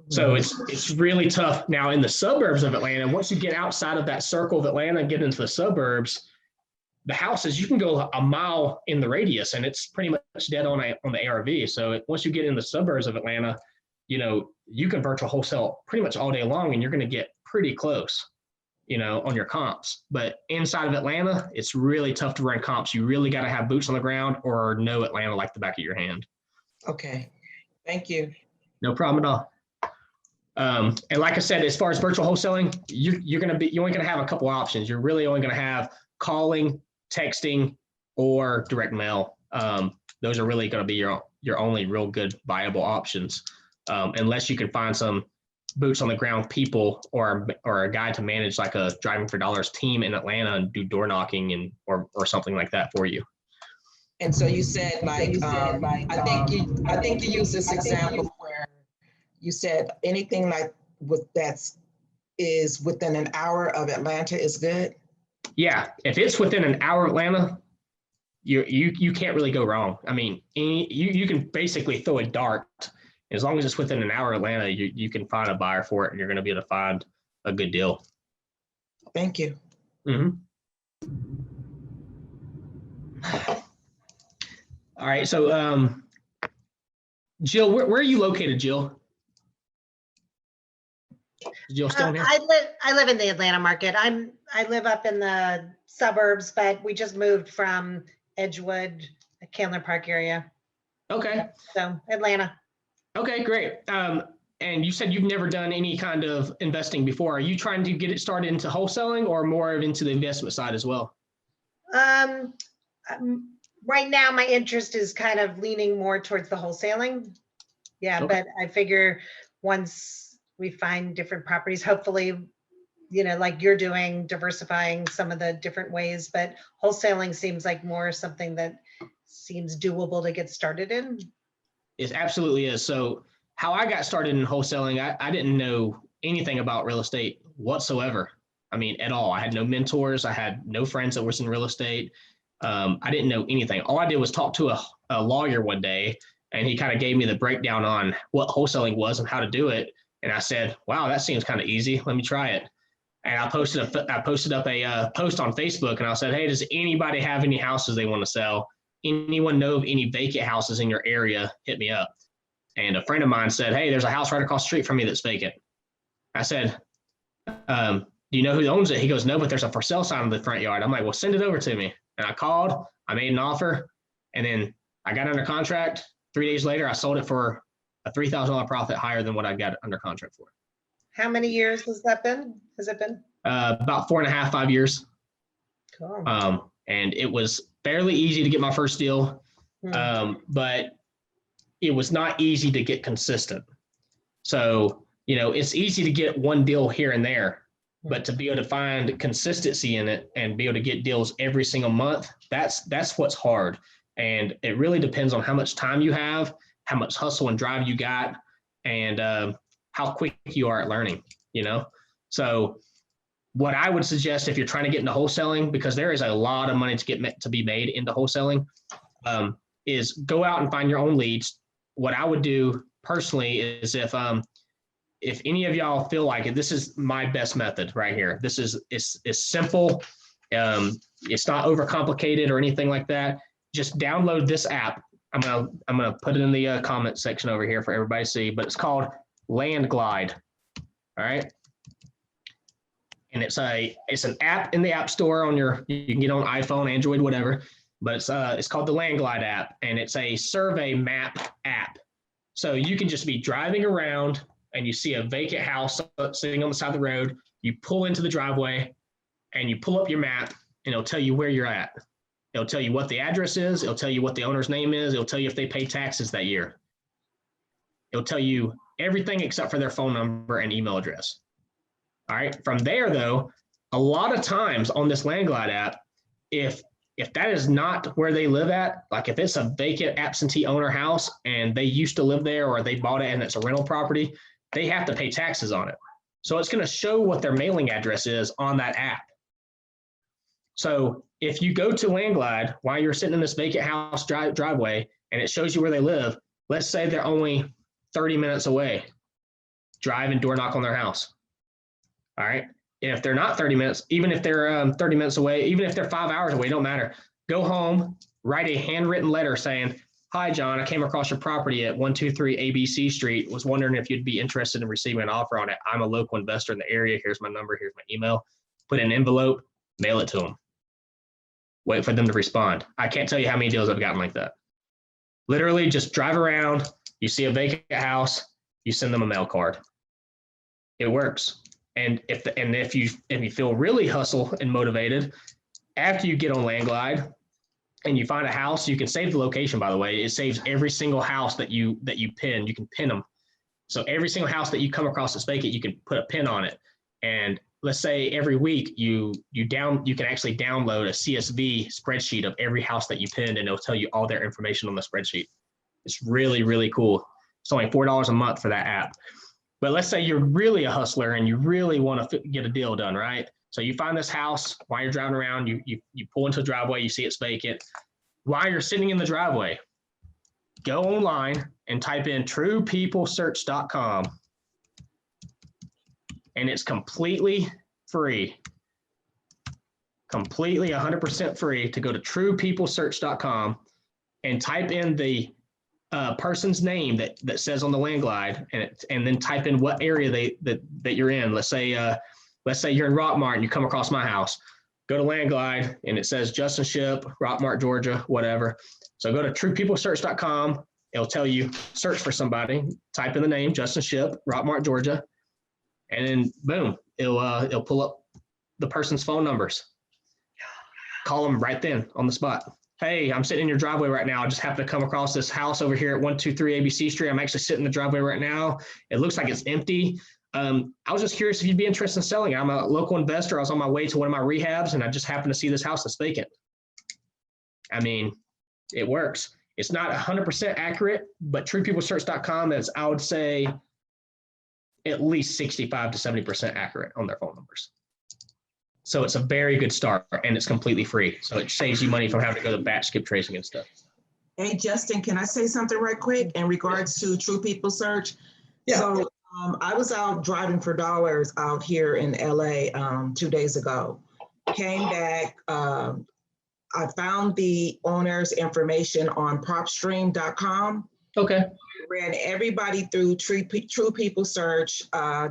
so it's really tough. Now in the suburbs of Atlanta, once you get outside of that circle of Atlanta and get into the suburbs, the houses, you can go a mile in the radius and it's pretty much dead on the ARV. So once you get in the suburbs of Atlanta, you know, you can virtual wholesale pretty much all day long and you're going to get pretty close, you know, on your comps. But inside of Atlanta, it's really tough to run comps. You really got to have boots on the ground or know Atlanta like the back of your hand. Okay, thank you. No problem at all. And like I said, as far as virtual wholesaling, you're only going to have a couple options. You're really only going to have calling, texting, or direct mail. Those are really going to be your only real good viable options, unless you can find some boots on the ground people or a guy to manage like a Driving for Dollars team in Atlanta and do door knocking or something like that for you. And so you said I think you used this example where you said anything like is within an hour of Atlanta is good. Yeah, if it's within an hour of Atlanta, you can't really go wrong. I mean, you can basically throw a dart. As long as it's within an hour of Atlanta, you can find a buyer for it, and you're going to be able to find a good deal. Thank you. Mm-hmm. All right, so Jill, where are you located, Jill? Is Jill still here? I live in the Atlanta market. I live up in the suburbs, but we just moved from Edgewood, Candler Park area. Okay. So Atlanta. Okay, great. And you said you've never done any kind of investing before. Are you trying to get it started into wholesaling or more into the investment side as well? Right now, my interest is kind of leaning more towards the wholesaling. Yeah, okay. But I figure once we find different properties, hopefully, you know, like you're doing, diversifying some of the different ways, but wholesaling seems like more something that seems doable to get started in. It absolutely is. So how I got started in wholesaling, I didn't know anything about real estate whatsoever. I mean, at all. I had no mentors. I had no friends that was in real estate. I didn't know anything. All I did was talk to a lawyer one day, and he kind of gave me the breakdown on what wholesaling was and how to do it. And I said, wow, that seems kind of easy. Let me try it. And I posted up a post on Facebook, and I said, hey, does anybody have any houses they want to sell? Anyone know of any vacant houses in your area? Hit me up. And a friend of mine said, hey, there's a house right across the street from me that's vacant. I said, do you know who owns it? He goes, no, but there's a for sale sign in the front yard. I'm like, well, send it over to me. And I called, I made an offer, and then I got under contract. 3 days later, I sold it for a $3,000 profit higher than what I got under contract for. How many years has it been? About 4.5, 5 years. Cool. And it was fairly easy to get my first deal, but it was not easy to get consistent. So, you know, it's easy to get one deal here and there, but to be able to find consistency in it and be able to get deals every single month, that's what's hard. And it really depends on how much time you have, how much hustle and drive you got, and how quick you are at learning, you know? So what I would suggest if you're trying to get into wholesaling, because there is a lot of money to be made into wholesaling, is go out and find your own leads. What I would do personally is if any of y'all feel like it, this is my best method right here. It's simple. It's not overcomplicated or anything like that. Just download this app. I'm gonna put it in the comment section over here for everybody to see, but it's called Land Glide. All right. And it's an app in the App Store on you can get on iPhone, Android, whatever. But it's called the Landglide app, and it's a survey map app. So you can just be driving around and you see a vacant house sitting on the side of the road. You pull into the driveway and you pull up your map, and it'll tell you where you're at. It'll tell you what the address is. It'll tell you what the owner's name is. It'll tell you if they pay taxes that year. It'll tell you everything except for their phone number and email address. All right. From there, though, a lot of times on this Landglide app, if that is not where they live at, like if it's a vacant absentee owner house and they used to live there or they bought it and it's a rental property, they have to pay taxes on it. So it's going to show what their mailing address is on that app. So if you go to Landglide while you're sitting in this vacant house driveway and it shows you where they live, let's say they're only 30 minutes away, drive and door knock on their house. All right. If they're not 30 minutes, even if they're 30 minutes away, even if they're 5 hours away, don't matter. Go home, write a handwritten letter saying, "Hi, John, I came across your property at 123 ABC Street. Was wondering if you'd be interested in receiving an offer on it. I'm a local investor in the area. Here's my number. Here's my email." Put in an envelope, mail it to them. Wait for them to respond. I can't tell you how many deals I've gotten like that. Literally just drive around, you see a vacant house, you send them a mail card. It works. And if you feel really hustle and motivated, after you get on Landglide and you find a house, you can save the location, by the way. It saves every single house that you pin. You can pin them. So every single house that you come across that's vacant, you can put a pin on it. And let's say every week you can actually download a CSV spreadsheet of every house that you pinned, and it'll tell you all their information on the spreadsheet. It's really, really cool. It's only $4 a month for that app. But let's say you're really a hustler and you really want to get a deal done, right? So you find this house while you're driving around, you pull into the driveway, you see it's vacant. While you're sitting in the driveway, go online and type in truepeoplesearch.com. And it's completely free. Completely 100% free to go to truepeoplesearch.com and type in the person's name that says on the Landglide, and then type in what area that you're in. Let's say you're in Rockmart and you come across my house. Go to Landglide and it says Justin Ship, Rockmart, Georgia, whatever. So go to truepeoplesearch.com. It'll tell you search for somebody. Type in the name Justin Ship, Rockmart, Georgia, and then boom, it'll pull up the person's phone numbers. Call them right then on the spot. "Hey, I'm sitting in your driveway right now. I just happened to come across this house over here at 123 ABC Street. I'm actually sitting in the driveway right now. It looks like it's empty. I was just curious if you'd be interested in selling it. I'm a local investor. I was on my way to one of my rehabs and I just happened to see this house that's vacant." I mean, it works. It's not 100% accurate, but truepeoplesearch.com is, I would say, at least 65 to 70% accurate on their phone numbers. So it's a very good start, and it's completely free. So it saves you money from having to go to batch skip tracing and stuff. Hey, Justin, can I say something right quick in regards to True People Search? Yeah. So I was out driving for dollars out here in LA 2 days ago. Came back, I found the owner's information on propstream.com. Okay. Ran everybody through True People Search,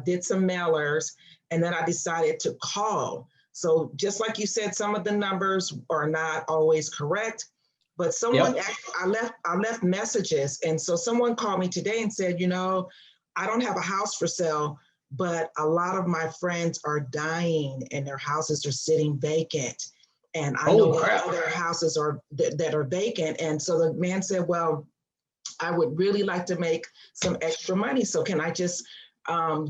did some mailers, and then I decided to call. So just like you said, some of the numbers are not always correct, but someone, I left messages. And so someone called me today and said, I don't have a house for sale, but a lot of my friends are dying and their houses are sitting vacant. And I know other houses that are vacant. And so the man said, well, I would really like to make some extra money. So can I just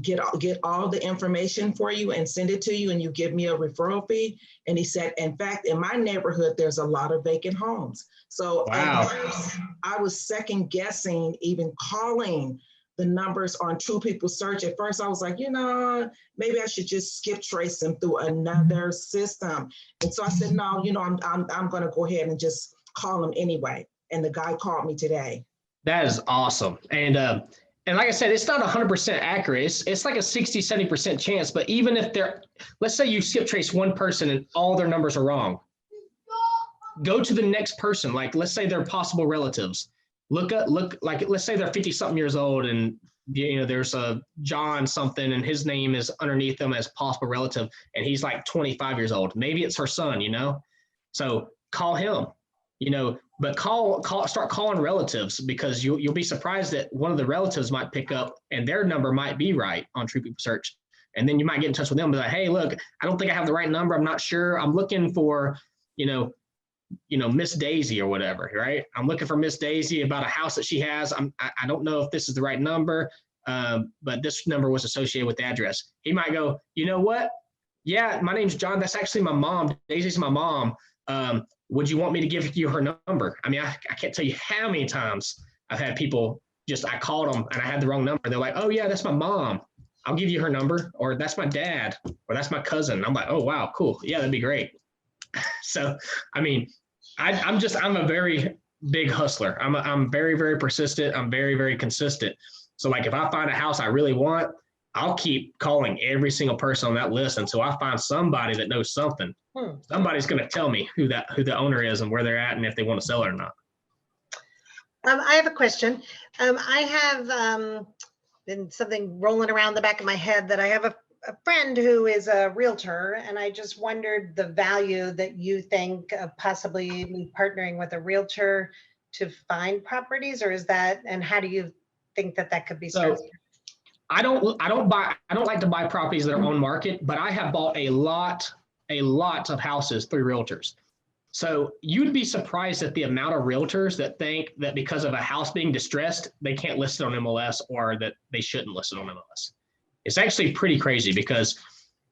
get all the information for you and send it to you, and you give me a referral fee? And he said, in fact, in my neighborhood, there's a lot of vacant homes. So I was second guessing even calling the numbers on True People Search. At first I was like, maybe I should just skip trace them through another system. And so I said, no, I'm going to go ahead and just call them anyway. And the guy called me today. That is awesome. And like I said, it's not 100% accurate. It's like a 60, 70% chance. But even if let's say you skip trace one person and all their numbers are wrong, go to the next person. Like, let's say they're possible relatives. Let's say they're 50 something years old and there's a John something and his name is underneath them as possible relative, and he's like 25 years old. Maybe it's her son, So call him, but start calling relatives, because you'll be surprised that one of the relatives might pick up and their number might be right on True People Search. And then you might get in touch with them and be like, hey, look, I don't think I have the right number. I'm not sure. I'm looking for, Miss Daisy or whatever, right? I'm looking for Miss Daisy about a house that she has. I don't know if this is the right number, but this number was associated with the address. He might go, you know what? Yeah, my name's John. That's actually my mom. Daisy's my mom. Would you want me to give you her number? I mean, I can't tell you how many times I've had people I called them and I had the wrong number. They're like, oh yeah, that's my mom. I'll give you her number, or that's my dad, or that's my cousin. I'm like, oh, wow, cool. Yeah, that'd be great. So, I mean, I'm a very big hustler. I'm very, very persistent. I'm very, very consistent. So like, if I find a house I really want, I'll keep calling every single person on that list until I find somebody that knows something. Somebody's going to tell me who the owner is and where they're at and if they want to sell it or not. I have a question. I have been something rolling around the back of my head that I have a friend who is a realtor, and I just wondered the value that you think of possibly me partnering with a realtor to find properties, or is that, and how do you think that could be structured? I don't like to buy properties that are on market, but I have bought a lot of houses through realtors. So you'd be surprised at the amount of realtors that think that because of a house being distressed, they can't list it on MLS, or that they shouldn't list it on MLS. It's actually pretty crazy, because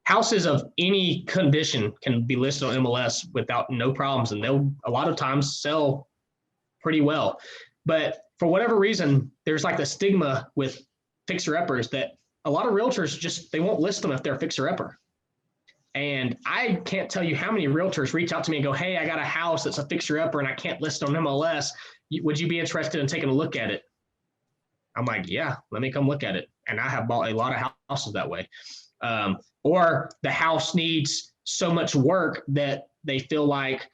houses of any condition can be listed on MLS without no problems, and they'll a lot of times sell pretty well. But for whatever reason, there's like the stigma with fixer-uppers that a lot of realtors they won't list them if they're a fixer-upper. And I can't tell you how many realtors reach out to me and go, hey, I got a house that's a fixer-upper and I can't list it on MLS. Would you be interested in taking a look at it? I'm like, yeah, let me come look at it. And I have bought a lot of houses that way. Or the house needs so much work that they feel like,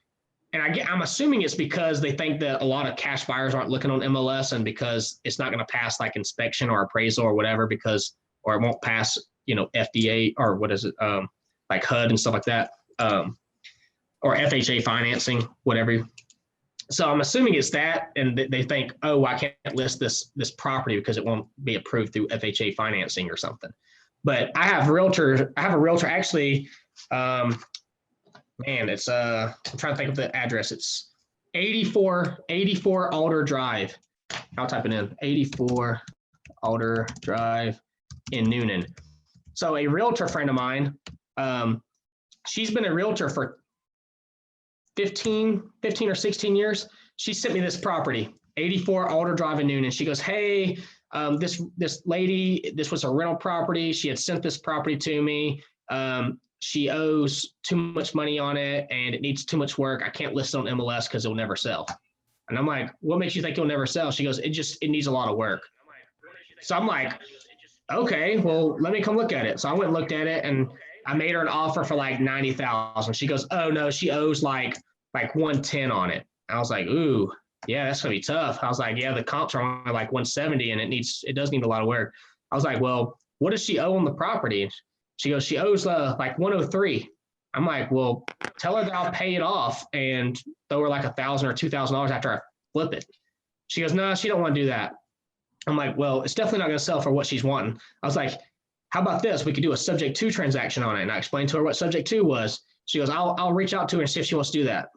and I'm assuming it's because they think that a lot of cash buyers aren't looking on MLS, and because it's not going to pass like inspection or appraisal or whatever, or it won't pass, FDA or what is it? Like HUD and stuff like that, or FHA financing, whatever. So I'm assuming it's that, and they think, oh, I can't list this property because it won't be approved through FHA financing or something. But I have a realtor actually, it's I'm trying to think of the address. It's 84 Alder Drive. I'll type it in, 84 Alder Drive in Noonan. So a realtor friend of mine, she's been a realtor for 15 or 16 years. She sent me this property, 84 Alder Drive in Noonan. She goes, hey, this lady, this was a rental property. She had sent this property to me. She owes too much money on it and it needs too much work. I can't list it on MLS because it'll never sell. And I'm like, what makes you think it'll never sell? She goes, it needs a lot of work. So I'm like, okay, well, let me come look at it. So I went and looked at it, and I made her an offer for like $90,000. She goes, oh no, she owes like 110 on it. I was like, ooh, yeah, that's gonna be tough. I was like, yeah, the comps are only like 170 and it does need a lot of work. I was like, well, what does she owe on the property? She goes, she owes like 103. I'm like, well, tell her that I'll pay it off and throw her like $1,000 or $2,000 after I flip it. She goes, no, she don't want to do that. I'm like, well, it's definitely not going to sell for what she's wanting. I was like, how about this? We could do a subject to transaction on it. And I explained to her what subject to was. She goes, I'll reach out to her and see if she wants to do that.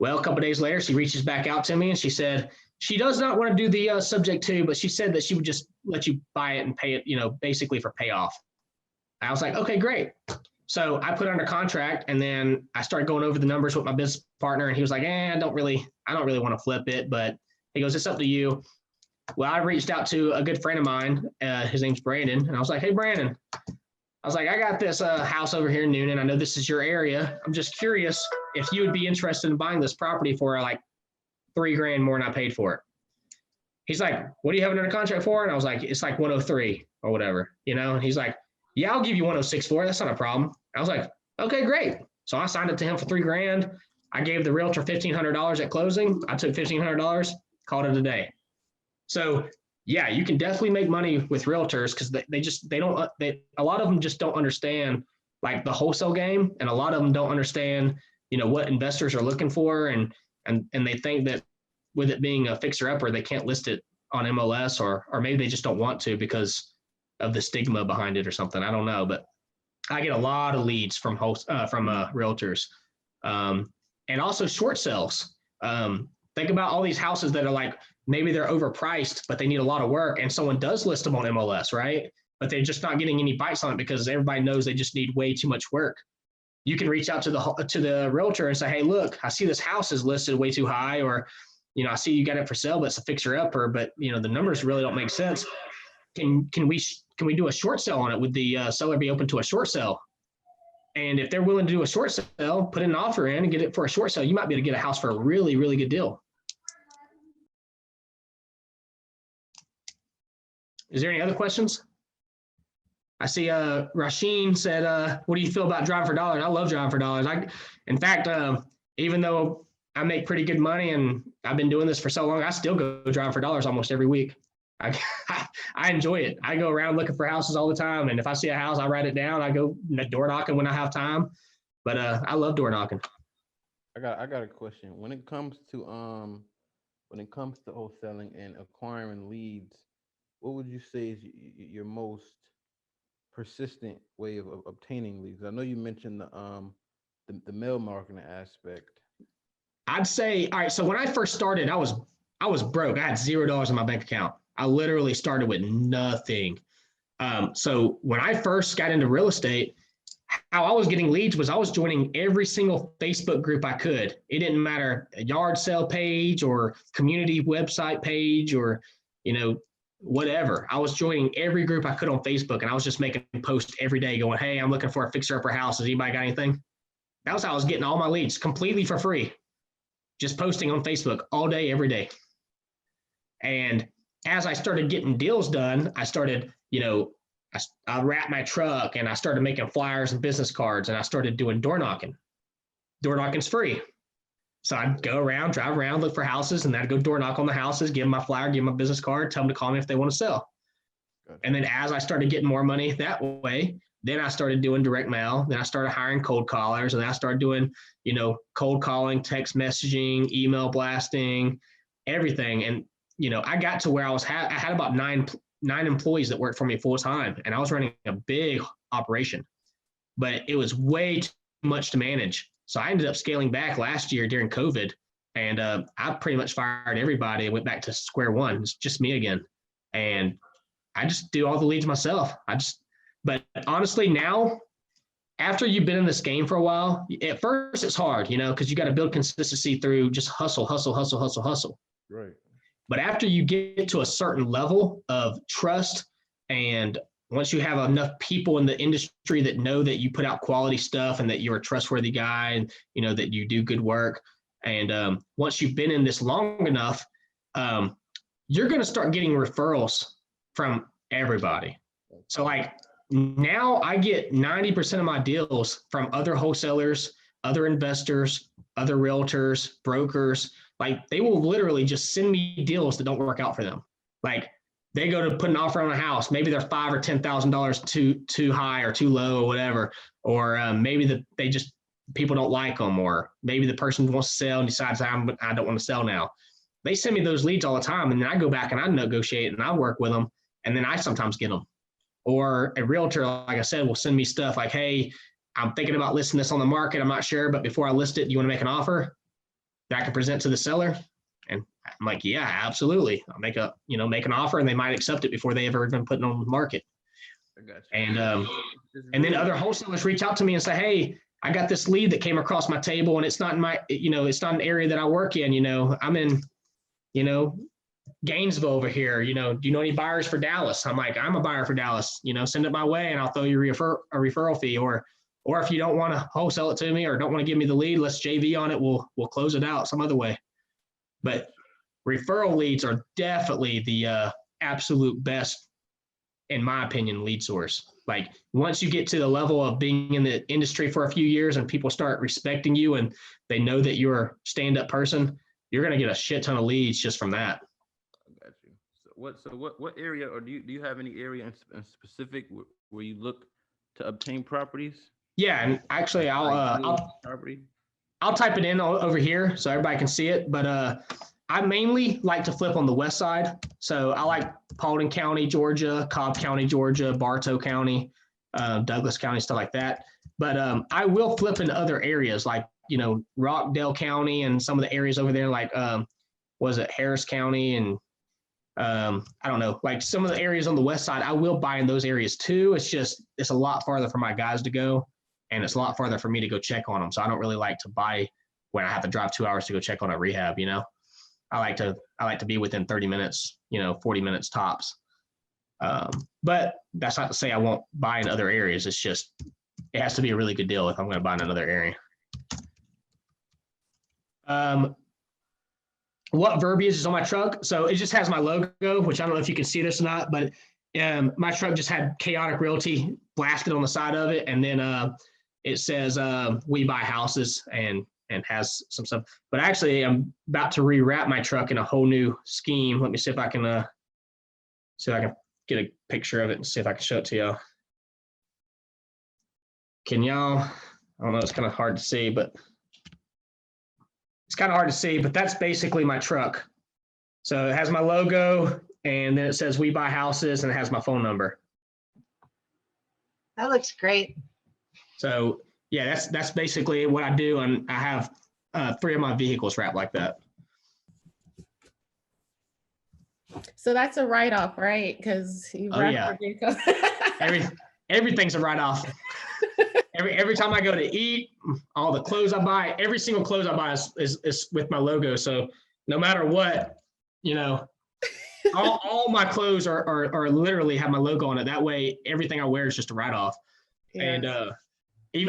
Well, a couple of days later, she reaches back out to me and she said, she does not want to do the subject to, but she said that she would just let you buy it and pay it, basically for payoff. I was like, okay, great. So I put her under contract, and then I started going over the numbers with my business partner, and he was like, I don't really want to flip it, but he goes, it's up to you. Well, I reached out to a good friend of mine. His name's Brandon. And I was like, hey, Brandon, I was like, I got this house over here in Noonan. I know this is your area. I'm just curious if you would be interested in buying this property for like $3,000 more than I paid for it. He's like, what do you have it under contract for? And I was like, it's like 103 or whatever, and he's like, yeah, I'll give you 106 for it. That's not a problem. I was like, okay, great. So I signed it to him for $3,000. I gave the realtor $1,500 at closing. I took $1,500, called it a day. So yeah, you can definitely make money with realtors because a lot of them just don't understand like the wholesale game, and a lot of them don't understand, what investors are looking for, and they think that with it being a fixer upper, they can't list it on MLS, or maybe they just don't want to because of the stigma behind it or something. I don't know, but I get a lot of leads from realtors, and also short sales. Think about all these houses that are like, maybe they're overpriced, but they need a lot of work, and someone does list them on MLS, right? But they're just not getting any bites on it because everybody knows they just need way too much work. You can reach out to the realtor and say, hey, look, I see this house is listed way too high, or, I see you got it for sale, but it's a fixer upper, but the numbers really don't make sense. Can we do a short sale on it? Would the seller be open to a short sale? And if they're willing to do a short sale, put an offer in and get it for a short sale, you might be able to get a house for a really, really good deal. Is there any other questions? I see Rasheen said, what do you feel about driving for dollars? I love driving for dollars. In fact, even though I make pretty good money and I've been doing this for so long, I still go driving for dollars almost every week. I enjoy it. I go around looking for houses all the time. And if I see a house, I write it down. I go door knocking when I have time. But I love door knocking. I got a question. When it comes to wholesaling and acquiring leads, what would you say is your most persistent way of obtaining leads? I know you mentioned the mail marketing aspect. I'd say, all right, so when I first started, I was broke. I had $0 in my bank account. I literally started with nothing. So when I first got into real estate, how I was getting leads was I was joining every single Facebook group I could. It didn't matter, a yard sale page or community website page or, whatever. I was joining every group I could on Facebook, and I was just making posts every day going, hey, I'm looking for a fixer upper house. Has anybody got anything? That was how I was getting all my leads completely for free. Just posting on Facebook all day, every day. And as I started getting deals done, I started, I wrapped my truck and I started making flyers and business cards, and I started doing door knocking. Door knocking's free. So I'd go around, drive around, look for houses, and I'd go door knock on the houses, give them my flyer, give them my business card, tell them to call me if they want to sell. Gotcha. And then as I started getting more money that way, then I started doing direct mail. Then I started hiring cold callers, and then I started doing, cold calling, text messaging, email blasting, everything. And, I got to where I had about nine employees that worked for me full time, and I was running a big operation, but it was way too much to manage. So I ended up scaling back last year during COVID, and I pretty much fired everybody and went back to square one. It's just me again. And I just do all the leads myself. But honestly, now, after you've been in this game for a while, at first it's hard, because you got to build consistency through just hustle. Right. But after you get to a certain level of trust, and once you have enough people in the industry that know that you put out quality stuff and that you're a trustworthy guy and, that you do good work. And once you've been in this long enough, you're going to start getting referrals from everybody. So like now I get 90% of my deals from other wholesalers, other investors, other realtors, brokers. Like they will literally just send me deals that don't work out for them. Like they go to put an offer on a house. Maybe they're $5,000 or $10,000 too high or too low or whatever. Or maybe people don't like them, or maybe the person wants to sell and decides I don't want to sell now. They send me those leads all the time, and then I go back and I negotiate and I work with them, and then I sometimes get them. Or a realtor, like I said, will send me stuff like, hey, I'm thinking about listing this on the market. I'm not sure, but before I list it, do you want to make an offer that I can present to the seller? And I'm like, yeah, absolutely. I'll make an offer, and they might accept it before they ever even put it on the market. I got you. And then other wholesalers reach out to me and say, hey, I got this lead that came across my table, and it's not in my, it's not an area that I work in. I'm in, Gainesville over here. Do you know any buyers for Dallas? I'm like, I'm a buyer for Dallas. Send it my way, and I'll throw you a referral fee. Or if you don't want to wholesale it to me or don't want to give me the lead, let's JV on it. We'll close it out some other way. But referral leads are definitely the absolute best, in my opinion, lead source. Like once you get to the level of being in the industry for a few years and people start respecting you and they know that you're a stand-up person, you're going to get a shit ton of leads just from that. I got you. So what area, or do you have any area in specific where you look to obtain properties? Yeah, and actually I'll property. I'll type it in over here so everybody can see it. But I mainly like to flip on the west side. So I like Paulding County, Georgia, Cobb County, Georgia, Bartow County, Douglas County, stuff like that. But I will flip in other areas like, Rockdale County and some of the areas over there, like, was it Harris County? And I don't know, like some of the areas on the west side, I will buy in those areas too. It's a lot farther for my guys to go. And it's a lot farther for me to go check on them. So I don't really like to buy when I have to drive 2 hours to go check on a rehab, I like to be within 30 minutes, 40 minutes tops. But that's not to say I won't buy in other areas. It's just, it has to be a really good deal if I'm going to buy in another area. What verbiage is on my truck? So it just has my logo, which I don't know if you can see this or not, but my truck just had Chaotic Realty blasted on the side of it. And then it says we buy houses and has some stuff. But actually, I'm about to rewrap my truck in a whole new scheme. Let me see if I can get a picture of it and see if I can show it to y'all. Can y'all? I don't know. It's kind of hard to see, but that's basically my truck. So it has my logo, and then it says we buy houses, and it has my phone number. That looks great. So yeah, that's basically what I do, and I have 3 of my vehicles wrapped like that. So that's a write-off, right? Because you wrap your vehicle. Everything's a write-off. Every time I go to eat, all the clothes I buy, every single clothes I buy is with my logo. So no matter what, all my clothes are literally have my logo on it. That way, everything I wear is just a write-off. Yeah. And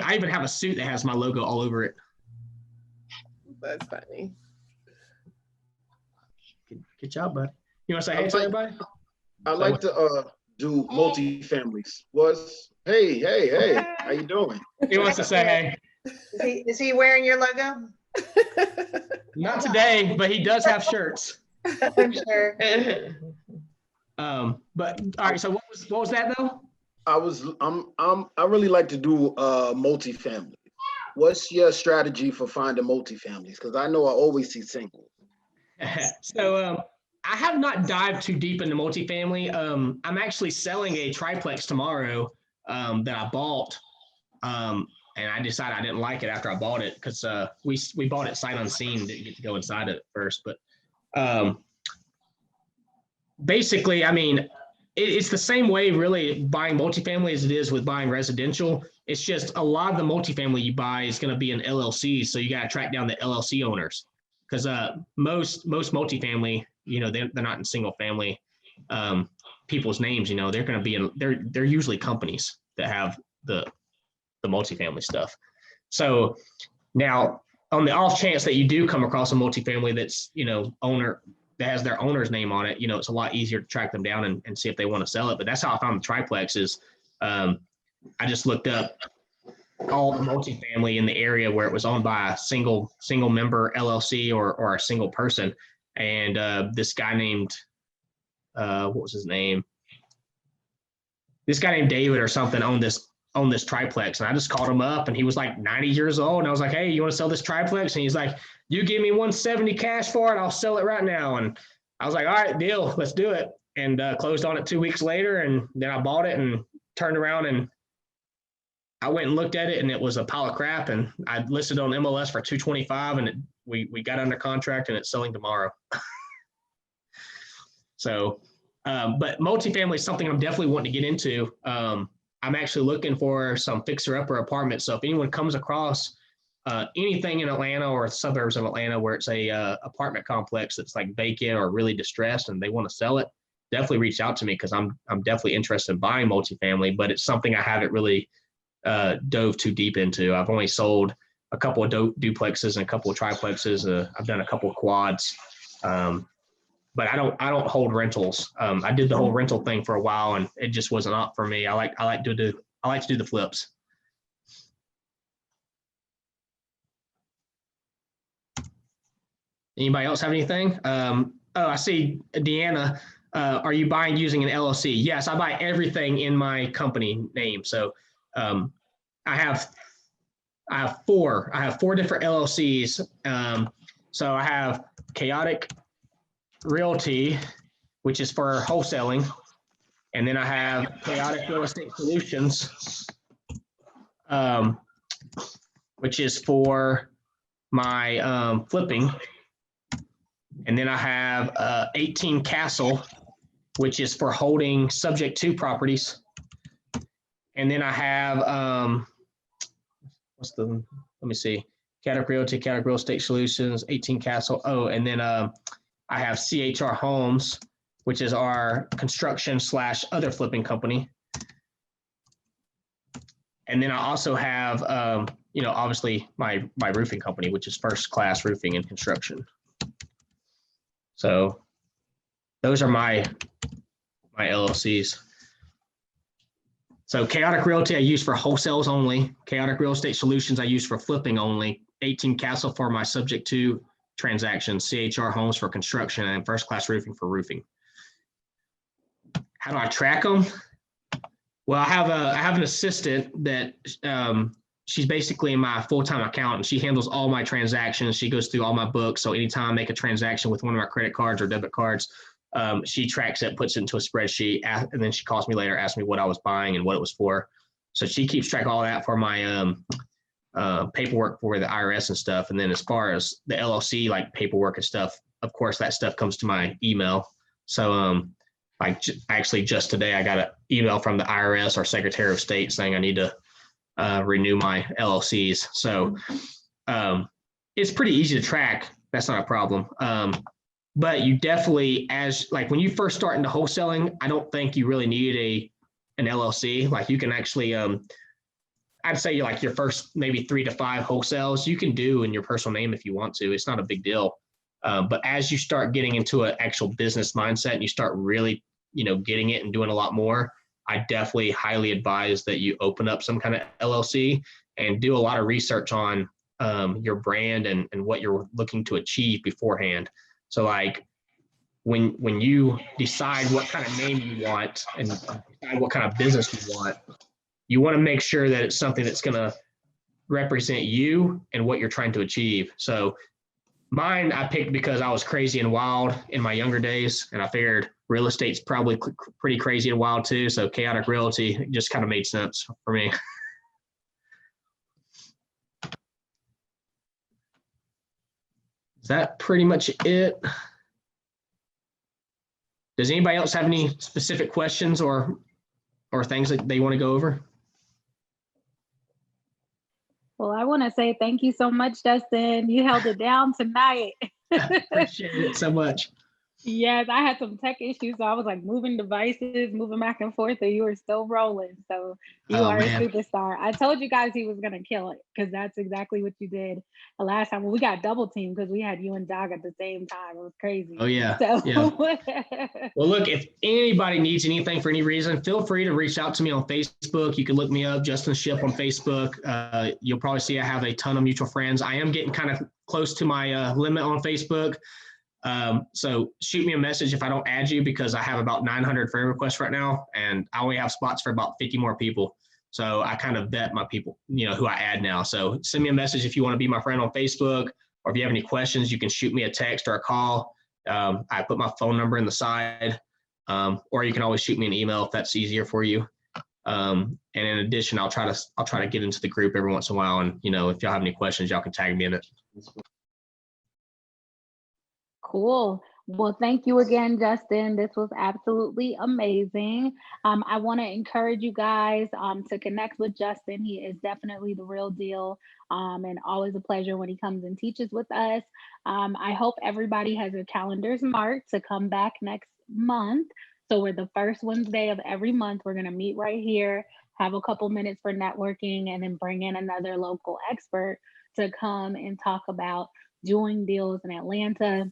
I even have a suit that has my logo all over it. That's funny. Good job, bud. You want to say hey to everybody? I like to do multi-families. Hey, how you doing? He wants to say hey. Is he wearing your logo? Not today, but he does have shirts. I'm sure. But all right, so what was that though? I really like to do multifamily. What's your strategy for finding multifamilies? Because I know I always see singles. So I have not dived too deep into multifamily. I'm actually selling a triplex tomorrow that I bought, and I decided I didn't like it after I bought it because we bought it sight unseen, didn't get to go inside it at first. But basically, I mean, it's the same way really buying multifamily as it is with buying residential. It's just a lot of the multifamily you buy is going to be an LLC, so you got to track down the LLC owners because most multifamily, they're not in single family people's names. They're going to be they're usually companies that have the multifamily stuff. So now, on the off chance that you do come across a multifamily that's owner that has their owner's name on it, it's a lot easier to track them down and see if they want to sell it. But that's how I found the triplexes. I just looked up all the multifamily in the area where it was owned by a single member LLC or a single person. And this guy named, what was his name? This guy named David or something owned this triplex. And I just called him up and he was like 90 years old. And I was like, hey, you want to sell this triplex? And he's like, you give me 170 cash for it, I'll sell it right now. And I was like, all right, deal, let's do it. And closed on it 2 weeks later. And then I bought it and turned around and I went and looked at it and it was a pile of crap. And I listed on MLS for 225 and we got under contract and it's selling tomorrow. So, but multifamily is something I'm definitely wanting to get into. I'm actually looking for some fixer-upper apartments. So if anyone comes across anything in Atlanta or suburbs of Atlanta where it's a apartment complex that's like vacant or really distressed and they want to sell it, definitely reach out to me because I'm definitely interested in buying multifamily, but it's something I haven't really dove too deep into. I've only sold a couple of duplexes and a couple of triplexes. I've done a couple of quads, but I don't hold rentals. I did the whole rental thing for a while and it just wasn't up for me. I like to do the flips. Anybody else have anything? I see DeOnna are you buying using an LLC? Yes, I buy everything in my company name. So I have four different LLCs. So I have Chaotic Realty, which is for wholesaling. And then I have Chaotic Real Estate Solutions, which is for my flipping. And then I have 18 Castle, which is for holding subject to properties. And then I have, let me see, Chaotic Realty, Chaotic Real Estate Solutions, 18 Castle. Oh, and then I have CHR Homes, which is our construction / other flipping company. And then I also have, obviously my roofing company, which is First Class Roofing and Construction. So those are my LLCs. So Chaotic Realty I use for wholesales only. Chaotic Real Estate Solutions I use for flipping only. 18 Castle for my subject to transactions. CHR Homes for construction, and First Class Roofing for roofing. How do I track them? Well, I have an assistant that she's basically my full-time accountant. She handles all my transactions. She goes through all my books. So anytime I make a transaction with one of my credit cards or debit cards, she tracks it, puts it into a spreadsheet, and then she calls me later, asks me what I was buying and what it was for. So she keeps track of all that for my paperwork for the IRS and stuff. And then as far as the LLC, like paperwork and stuff, of course, that stuff comes to my email. So like actually just today, I got an email from the IRS or Secretary of State saying I need to renew my LLCs. So it's pretty easy to track. That's not a problem. But you definitely, when you first start into wholesaling, I don't think you really need an LLC. Like you can actually, I'd say like your first maybe 3 to 5 wholesales you can do in your personal name if you want to. It's not a big deal. But as you start getting into an actual business mindset and you start really, getting it and doing a lot more, I definitely highly advise that you open up some kind of LLC and do a lot of research on your brand and what you're looking to achieve beforehand. So like when you decide what kind of name you want and decide what kind of business you want to make sure that it's something that's going to represent you and what you're trying to achieve. So mine I picked because I was crazy and wild in my younger days, and I figured real estate's probably pretty crazy and wild too. So Chaotic Realty just kind of made sense for me. Is that pretty much it? Does anybody else have any specific questions or things that they want to go over? Well, I want to say thank you so much, Justin. You held it down tonight. Appreciate it so much. Yes, I had some tech issues, so I was like moving devices, moving back and forth, and you were still rolling. So you are a superstar. I told you guys he was gonna kill it because that's exactly what you did the last time. Well, we got double teamed because we had you and Doug at the same time. It was crazy. Oh yeah. So. Yeah. Well, look, if anybody needs anything for any reason, feel free to reach out to me on Facebook. You can look me up, Justin Ship on Facebook. You'll probably see I have a ton of mutual friends. I am getting kind of close to my limit on Facebook. So shoot me a message if I don't add you, because I have about 900 friend requests right now, and I only have spots for about 50 more people. So I kind of vet my people, who I add now. So send me a message if you want to be my friend on Facebook, or if you have any questions, you can shoot me a text or a call. I put my phone number in the side, or you can always shoot me an email if that's easier for you. And in addition, I'll try to get into the group every once in a while. And, if y'all have any questions, y'all can tag me in it. Cool. Well, thank you again, Justin. This was absolutely amazing. I want to encourage you guys to connect with Justin. He is definitely the real deal, and always a pleasure when he comes and teaches with us. I hope everybody has their calendars marked to come back next month. So we're the first Wednesday of every month. We're going to meet right here, have a couple minutes for networking, and then bring in another local expert to come and talk about doing deals in Atlanta.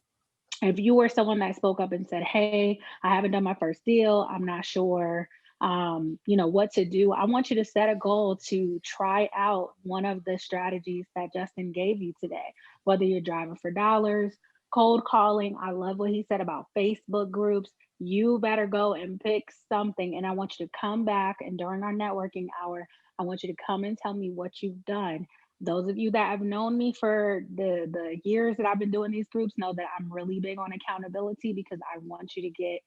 If you were someone that spoke up and said, hey, I haven't done my first deal, I'm not sure, what to do, I want you to set a goal to try out one of the strategies that Justin gave you today, whether you're driving for dollars, cold calling. I love what he said about Facebook groups. You better go and pick something. And I want you to come back, and during our networking hour, I want you to come and tell me what you've done. Those of you that have known me for the years that I've been doing these groups know that I'm really big on accountability, because I want you to get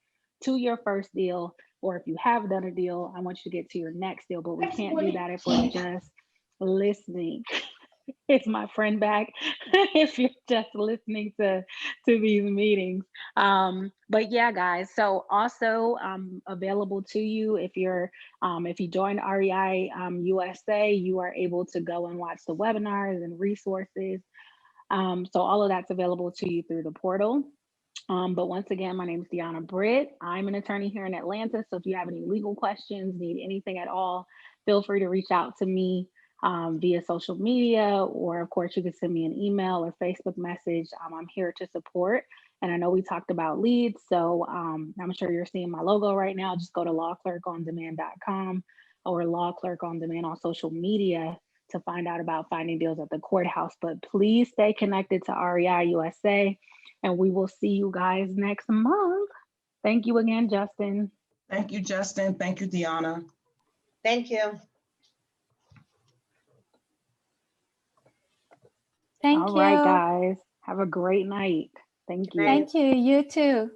to your first deal, or if you have done a deal, I want you to get to your next deal. But we can't do that if we're just listening. Is my friend back? If you're just listening to these meetings. But yeah, guys, so also available to you if you join REI USA, you are able to go and watch the webinars and resources. So all of that's available to you through the portal. But once again, my name is DeOnna Britt. I'm an attorney here in Atlanta. So if you have any legal questions, need anything at all, feel free to reach out to me via social media, or of course you can send me an email or Facebook message. I'm here to support. And I know we talked about leads, so I'm sure you're seeing my logo right now. Just go to lawclerkondemand.com or Law Clerk on Demand on social media to find out about finding deals at the courthouse. But please stay connected to REI USA, and we will see you guys next month. Thank you again, Justin. Thank you, Justin. Thank you, DeOnna. Thank you. Thank All you. right, guys. Have a great night. Thank you. Thank you. You too.